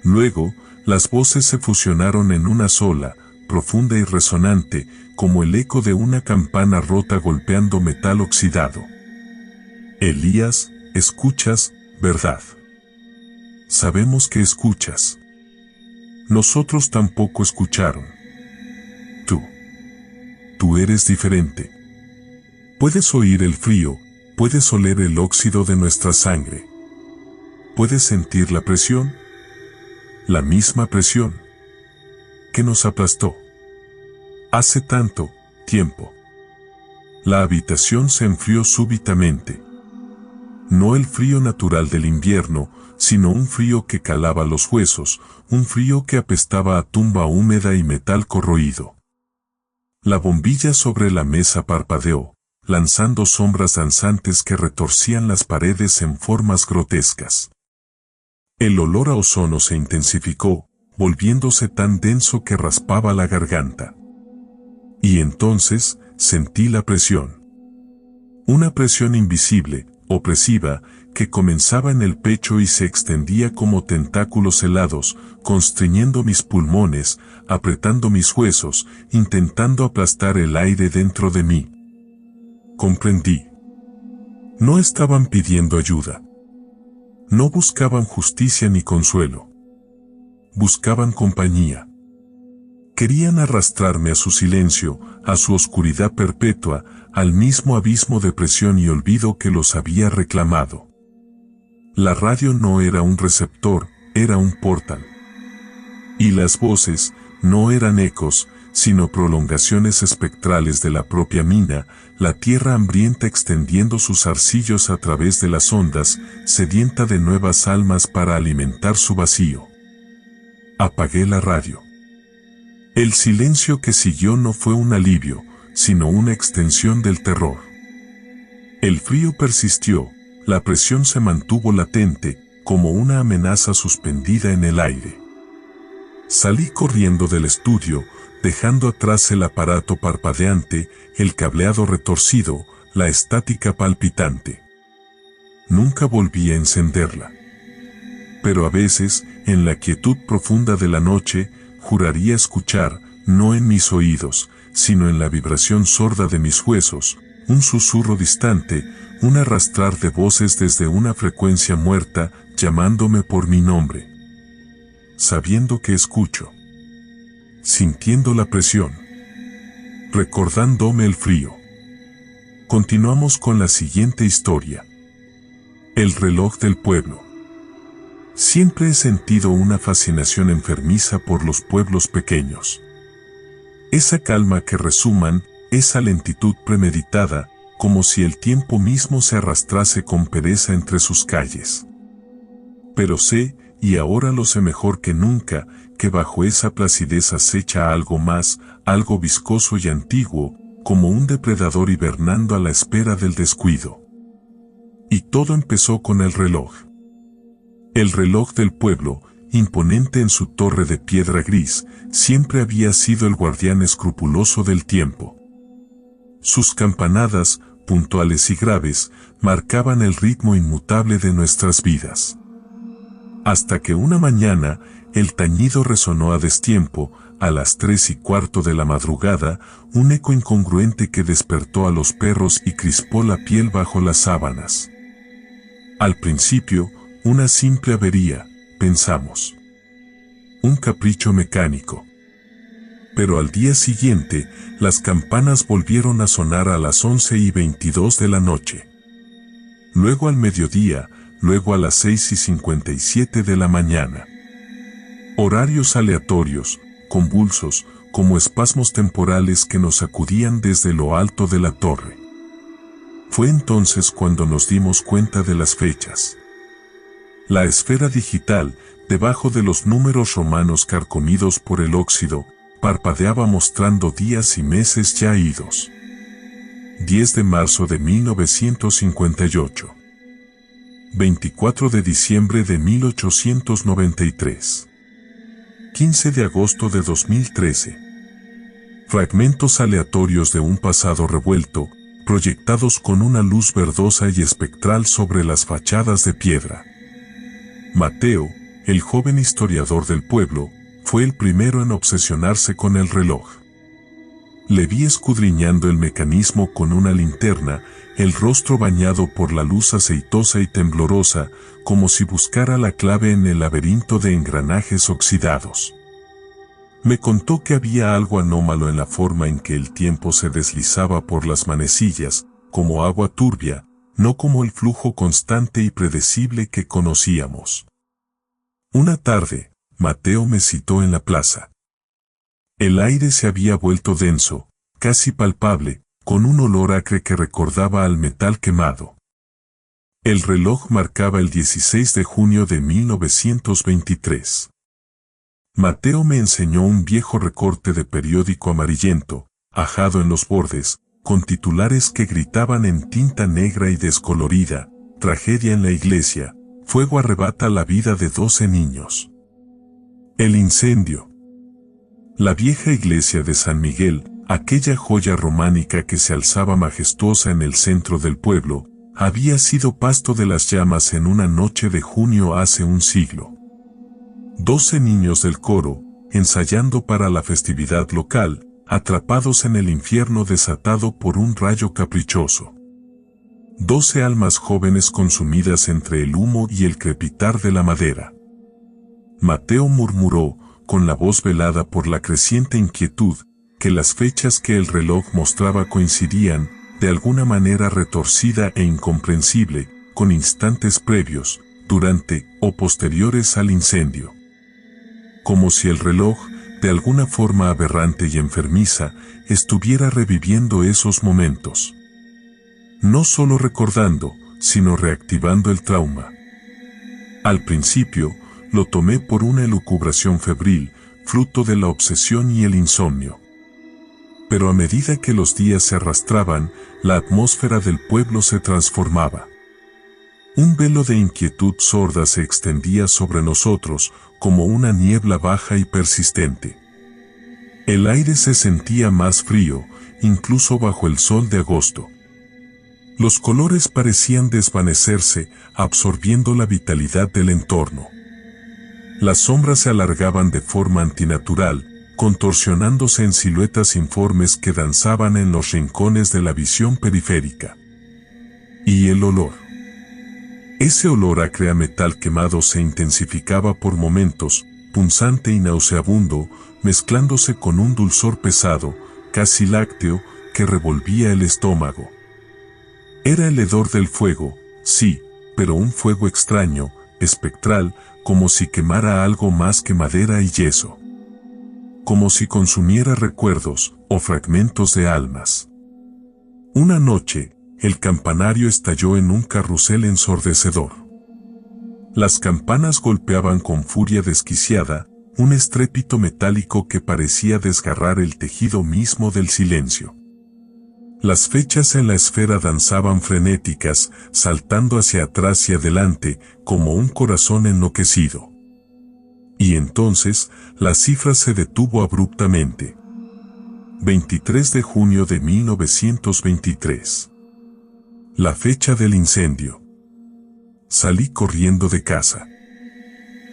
Luego, las voces se fusionaron en una sola, profunda y resonante, como el eco de una campana rota golpeando metal oxidado. Elías, escuchas, ¿verdad? Sabemos que escuchas. Nosotros tampoco escucharon. Tú eres diferente. Puedes oír el frío, puedes oler el óxido de nuestra sangre. Puedes sentir la presión, la misma presión que nos aplastó hace tanto tiempo. La habitación se enfrió súbitamente. No el frío natural del invierno, sino un frío que calaba los huesos, un frío que apestaba a tumba húmeda y metal corroído. La bombilla sobre la mesa parpadeó, lanzando sombras danzantes que retorcían las paredes en formas grotescas. El olor a ozono se intensificó, volviéndose tan denso que raspaba la garganta. Y entonces sentí la presión. Una presión invisible, opresiva, que comenzaba en el pecho y se extendía como tentáculos helados, constriñendo mis pulmones, apretando mis huesos, intentando aplastar el aire dentro de mí. Comprendí. No estaban pidiendo ayuda. No buscaban justicia ni consuelo. Buscaban compañía. Querían arrastrarme a su silencio, a su oscuridad perpetua, al mismo abismo de presión y olvido que los había reclamado. La radio no era un receptor, era un portal. Y las voces no eran ecos, sino prolongaciones espectrales de la propia mina, la tierra hambrienta extendiendo sus arcillos a través de las ondas, sedienta de nuevas almas para alimentar su vacío. Apagué la radio. El silencio que siguió no fue un alivio, sino una extensión del terror. El frío persistió, la presión se mantuvo latente, como una amenaza suspendida en el aire. Salí corriendo del estudio, dejando atrás el aparato parpadeante, el cableado retorcido, la estática palpitante. Nunca volví a encenderla. Pero a veces, en la quietud profunda de la noche, juraría escuchar, no en mis oídos, sino en la vibración sorda de mis huesos, un susurro distante, un arrastrar de voces desde una frecuencia muerta, llamándome por mi nombre. Sabiendo que escucho. Sintiendo la presión. Recordándome el frío. Continuamos con la siguiente historia. El reloj del pueblo. Siempre he sentido una fascinación enfermiza por los pueblos pequeños. Esa calma que resuman, esa lentitud premeditada, como si el tiempo mismo se arrastrase con pereza entre sus calles. Pero sé, y ahora lo sé mejor que nunca, que bajo esa placidez acecha algo más, algo viscoso y antiguo, como un depredador hibernando a la espera del descuido. Y todo empezó con el reloj. El reloj del pueblo, imponente en su torre de piedra gris, siempre había sido el guardián escrupuloso del tiempo. Sus campanadas, puntuales y graves, marcaban el ritmo inmutable de nuestras vidas. Hasta que una mañana, el tañido resonó a destiempo, a las 3:15 de la madrugada, un eco incongruente que despertó a los perros y crispó la piel bajo las sábanas. Al principio, una simple avería, pensamos. Un capricho mecánico. Pero al día siguiente, las campanas volvieron a sonar a las 11:22 de la noche. Luego al mediodía, luego a las 6:57 de la mañana. Horarios aleatorios, convulsos, como espasmos temporales que nos sacudían desde lo alto de la torre. Fue entonces cuando nos dimos cuenta de las fechas. La esfera digital, debajo de los números romanos carcomidos por el óxido, parpadeaba mostrando días y meses ya idos. 10 de marzo de 1958. 24 de diciembre de 1893. 15 de agosto de 2013. Fragmentos aleatorios de un pasado revuelto, proyectados con una luz verdosa y espectral sobre las fachadas de piedra. Mateo, el joven historiador del pueblo, fue el primero en obsesionarse con el reloj. Le vi escudriñando el mecanismo con una linterna, el rostro bañado por la luz aceitosa y temblorosa, como si buscara la clave en el laberinto de engranajes oxidados. Me contó que había algo anómalo en la forma en que el tiempo se deslizaba por las manecillas, como agua turbia, no como el flujo constante y predecible que conocíamos. Una tarde, Mateo me citó en la plaza. El aire se había vuelto denso, casi palpable, con un olor acre que recordaba al metal quemado. El reloj marcaba el 16 de junio de 1923. Mateo me enseñó un viejo recorte de periódico amarillento, ajado en los bordes, con titulares que gritaban en tinta negra y descolorida: tragedia en la iglesia, fuego arrebata la vida de 12 niños. El incendio. La vieja iglesia de San Miguel, aquella joya románica que se alzaba majestuosa en el centro del pueblo, había sido pasto de las llamas en una noche de junio hace un siglo. 12 niños del coro, ensayando para la festividad local, atrapados en el infierno desatado por un rayo caprichoso. 12 almas jóvenes consumidas entre el humo y el crepitar de la madera. Mateo murmuró, con la voz velada por la creciente inquietud, que las fechas que el reloj mostraba coincidían, de alguna manera retorcida e incomprensible, con instantes previos, durante o posteriores al incendio. Como si el reloj, de alguna forma aberrante y enfermiza, estuviera reviviendo esos momentos. No solo recordando, sino reactivando el trauma. Al principio, lo tomé por una elucubración febril, fruto de la obsesión y el insomnio. Pero a medida que los días se arrastraban, la atmósfera del pueblo se transformaba. Un velo de inquietud sorda se extendía sobre nosotros, como una niebla baja y persistente. El aire se sentía más frío, incluso bajo el sol de agosto. Los colores parecían desvanecerse, absorbiendo la vitalidad del entorno. Las sombras se alargaban de forma antinatural, contorsionándose en siluetas informes que danzaban en los rincones de la visión periférica. Y el olor. Ese olor acre a metal quemado se intensificaba por momentos, punzante y nauseabundo, mezclándose con un dulzor pesado, casi lácteo, que revolvía el estómago. Era el hedor del fuego, sí, pero un fuego extraño, espectral, como si quemara algo más que madera y yeso. Como si consumiera recuerdos o fragmentos de almas. Una noche, el campanario estalló en un carrusel ensordecedor. Las campanas golpeaban con furia desquiciada, un estrépito metálico que parecía desgarrar el tejido mismo del silencio. Las fechas en la esfera danzaban frenéticas, saltando hacia atrás y adelante, como un corazón enloquecido. Y entonces, la cifra se detuvo abruptamente. 23 de junio de 1923. La fecha del incendio. Salí corriendo de casa.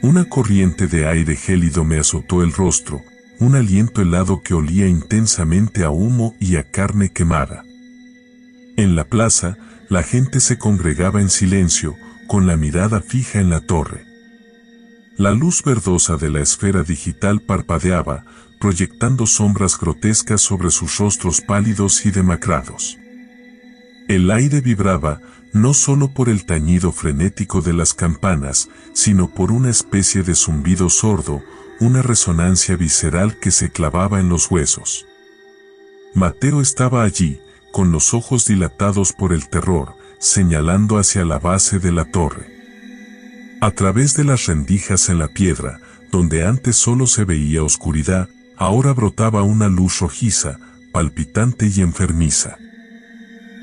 Una corriente de aire gélido me azotó el rostro, un aliento helado que olía intensamente a humo y a carne quemada. En la plaza, la gente se congregaba en silencio, con la mirada fija en la torre. La luz verdosa de la esfera digital parpadeaba, proyectando sombras grotescas sobre sus rostros pálidos y demacrados. El aire vibraba, no solo por el tañido frenético de las campanas, sino por una especie de zumbido sordo, una resonancia visceral que se clavaba en los huesos. Mateo estaba allí, con los ojos dilatados por el terror, señalando hacia la base de la torre. A través de las rendijas en la piedra, donde antes solo se veía oscuridad, ahora brotaba una luz rojiza, palpitante y enfermiza.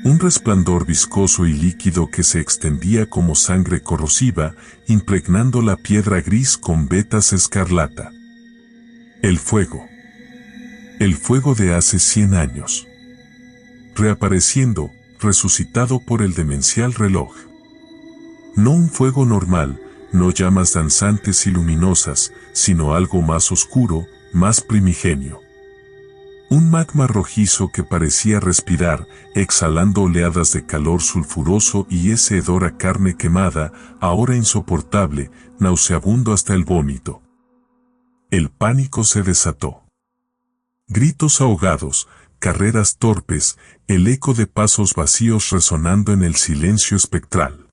Un resplandor viscoso y líquido que se extendía como sangre corrosiva, impregnando la piedra gris con vetas escarlata. El fuego. El fuego de hace 100 años. Reapareciendo, resucitado por el demencial reloj. No un fuego normal, no llamas danzantes y luminosas, sino algo más oscuro, más primigenio. Un magma rojizo que parecía respirar, exhalando oleadas de calor sulfuroso y ese hedor a carne quemada, ahora insoportable, nauseabundo hasta el vómito. El pánico se desató. Gritos ahogados, carreras torpes, el eco de pasos vacíos resonando en el silencio espectral.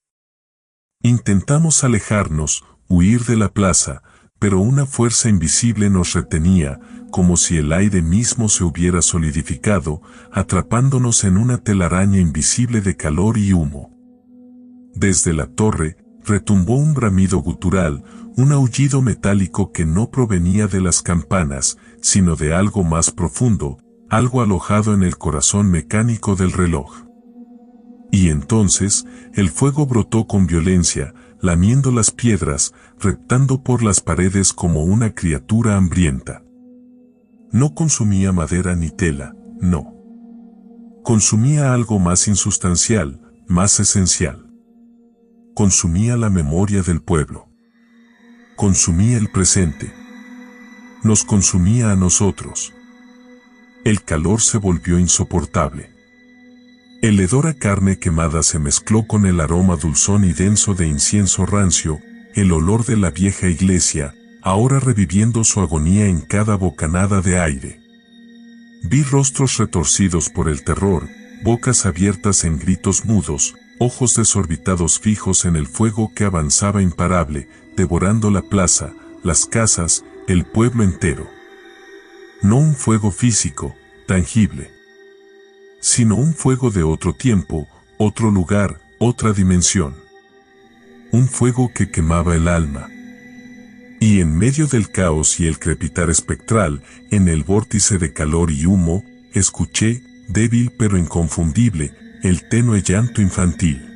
Intentamos alejarnos, huir de la plaza, pero una fuerza invisible nos retenía, como si el aire mismo se hubiera solidificado, atrapándonos en una telaraña invisible de calor y humo. Desde la torre, retumbó un bramido gutural, un aullido metálico que no provenía de las campanas, sino de algo más profundo, algo alojado en el corazón mecánico del reloj. Y entonces, el fuego brotó con violencia, lamiendo las piedras, reptando por las paredes como una criatura hambrienta. No consumía madera ni tela, no. Consumía algo más insustancial, más esencial. Consumía la memoria del pueblo. Consumía el presente. Nos consumía a nosotros. El calor se volvió insoportable. El hedor a carne quemada se mezcló con el aroma dulzón y denso de incienso rancio, el olor de la vieja iglesia, ahora reviviendo su agonía en cada bocanada de aire. Vi rostros retorcidos por el terror, bocas abiertas en gritos mudos, ojos desorbitados fijos en el fuego que avanzaba imparable, devorando la plaza, las casas, el pueblo entero. No un fuego físico, tangible, sino un fuego de otro tiempo, otro lugar, otra dimensión. Un fuego que quemaba el alma. Y en medio del caos y el crepitar espectral, en el vórtice de calor y humo, escuché, débil pero inconfundible, el tenue llanto infantil.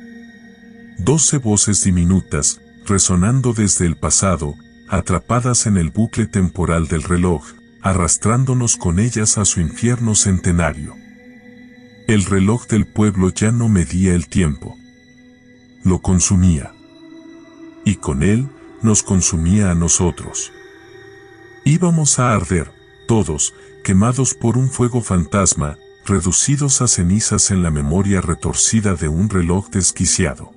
12 voces diminutas, resonando desde el pasado, atrapadas en el bucle temporal del reloj, arrastrándonos con ellas a su infierno centenario. El reloj del pueblo ya no medía el tiempo. Lo consumía. Y con él, nos consumía a nosotros. Íbamos a arder, todos, quemados por un fuego fantasma, reducidos a cenizas en la memoria retorcida de un reloj desquiciado.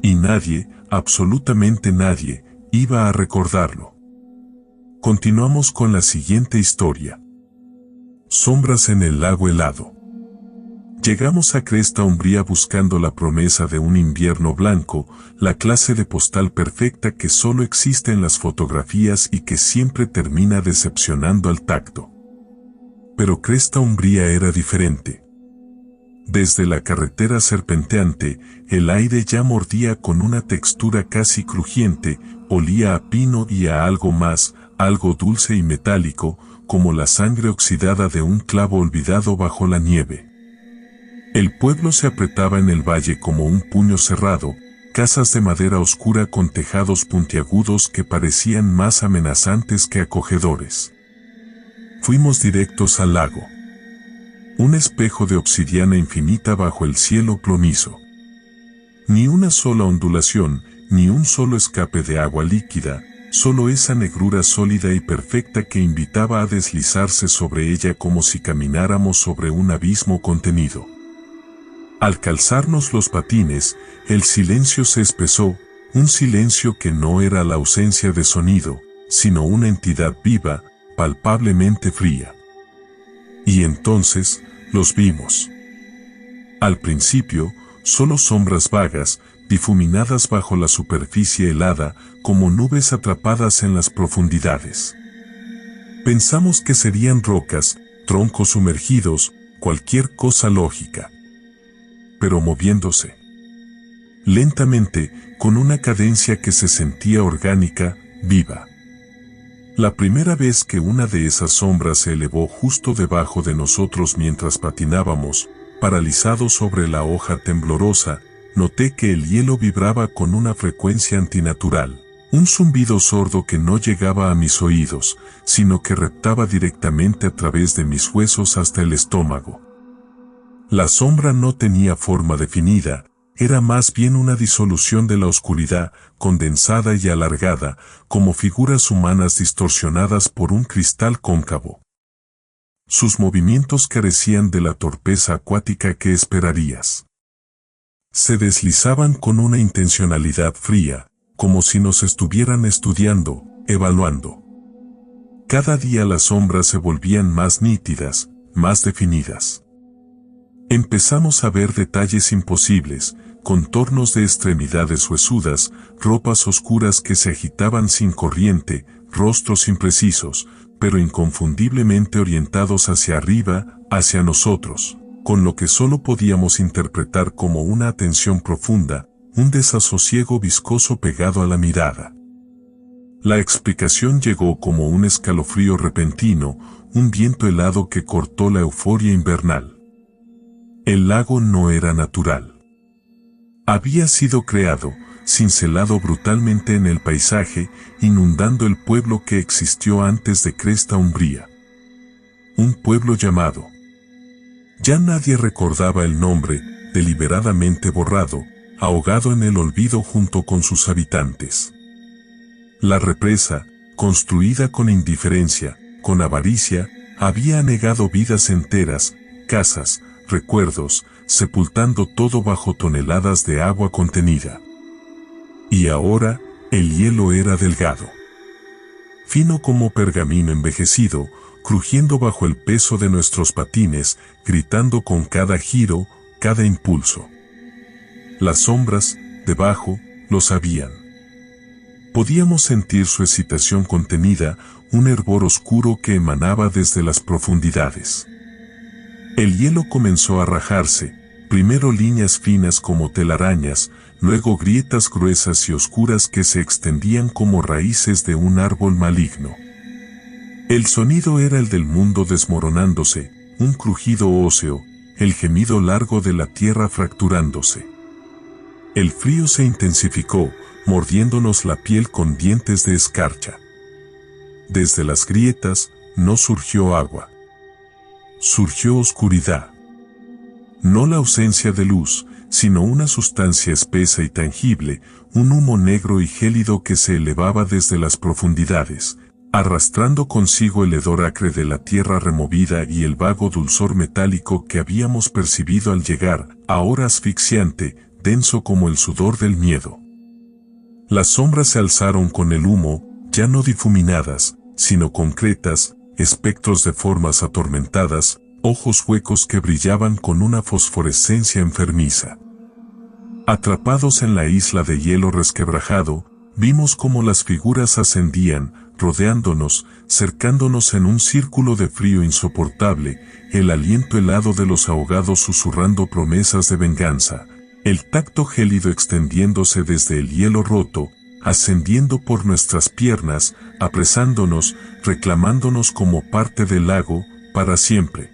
Y nadie, absolutamente nadie, iba a recordarlo. Continuamos con la siguiente historia. Sombras en el lago helado. Llegamos a Cresta Umbría buscando la promesa de un invierno blanco, la clase de postal perfecta que solo existe en las fotografías y que siempre termina decepcionando al tacto. Pero Cresta Umbría era diferente. Desde la carretera serpenteante, el aire ya mordía con una textura casi crujiente, olía a pino y a algo más, algo dulce y metálico, como la sangre oxidada de un clavo olvidado bajo la nieve. El pueblo se apretaba en el valle como un puño cerrado, casas de madera oscura con tejados puntiagudos que parecían más amenazantes que acogedores. Fuimos directos al lago. Un espejo de obsidiana infinita bajo el cielo plomizo. Ni una sola ondulación, ni un solo escape de agua líquida, solo esa negrura sólida y perfecta que invitaba a deslizarse sobre ella como si camináramos sobre un abismo contenido. Al calzarnos los patines, el silencio se espesó, un silencio que no era la ausencia de sonido, sino una entidad viva, palpablemente fría. Y entonces, los vimos. Al principio, solo sombras vagas, difuminadas bajo la superficie helada, como nubes atrapadas en las profundidades. Pensamos que serían rocas, troncos sumergidos, cualquier cosa lógica. Pero moviéndose. Lentamente, con una cadencia que se sentía orgánica, viva. La primera vez que una de esas sombras se elevó justo debajo de nosotros mientras patinábamos, paralizados sobre la hoja temblorosa, noté que el hielo vibraba con una frecuencia antinatural, un zumbido sordo que no llegaba a mis oídos, sino que reptaba directamente a través de mis huesos hasta el estómago. La sombra no tenía forma definida, era más bien una disolución de la oscuridad, condensada y alargada, como figuras humanas distorsionadas por un cristal cóncavo. Sus movimientos carecían de la torpeza acuática que esperarías. Se deslizaban con una intencionalidad fría, como si nos estuvieran estudiando, evaluando. Cada día las sombras se volvían más nítidas, más definidas. Empezamos a ver detalles imposibles, contornos de extremidades huesudas, ropas oscuras que se agitaban sin corriente, rostros imprecisos, pero inconfundiblemente orientados hacia arriba, hacia nosotros, con lo que solo podíamos interpretar como una atención profunda, un desasosiego viscoso pegado a la mirada. La explicación llegó como un escalofrío repentino, un viento helado que cortó la euforia invernal. El lago no era natural. Había sido creado, cincelado brutalmente en el paisaje, inundando el pueblo que existió antes de Cresta Umbría. Un pueblo llamado. Ya nadie recordaba el nombre, deliberadamente borrado, ahogado en el olvido junto con sus habitantes. La represa, construida con indiferencia, con avaricia, había anegado vidas enteras, casas, recuerdos, sepultando todo bajo toneladas de agua contenida. Y ahora, el hielo era delgado, fino como pergamino envejecido, crujiendo bajo el peso de nuestros patines, gritando con cada giro, cada impulso. Las sombras, debajo, lo sabían. Podíamos sentir su excitación contenida, un hervor oscuro que emanaba desde las profundidades. El hielo comenzó a rajarse, primero líneas finas como telarañas, luego grietas gruesas y oscuras que se extendían como raíces de un árbol maligno. El sonido era el del mundo desmoronándose, un crujido óseo, el gemido largo de la tierra fracturándose. El frío se intensificó, mordiéndonos la piel con dientes de escarcha. Desde las grietas no surgió agua. Surgió oscuridad. No la ausencia de luz, sino una sustancia espesa y tangible, un humo negro y gélido que se elevaba desde las profundidades, arrastrando consigo el hedor acre de la tierra removida y el vago dulzor metálico que habíamos percibido al llegar, ahora asfixiante, denso como el sudor del miedo. Las sombras se alzaron con el humo, ya no difuminadas, sino concretas, espectros de formas atormentadas, ojos huecos que brillaban con una fosforescencia enfermiza. Atrapados en la isla de hielo resquebrajado, vimos cómo las figuras ascendían, rodeándonos, cercándonos en un círculo de frío insoportable, el aliento helado de los ahogados susurrando promesas de venganza, el tacto gélido extendiéndose desde el hielo roto, ascendiendo por nuestras piernas, apresándonos, reclamándonos como parte del lago, para siempre.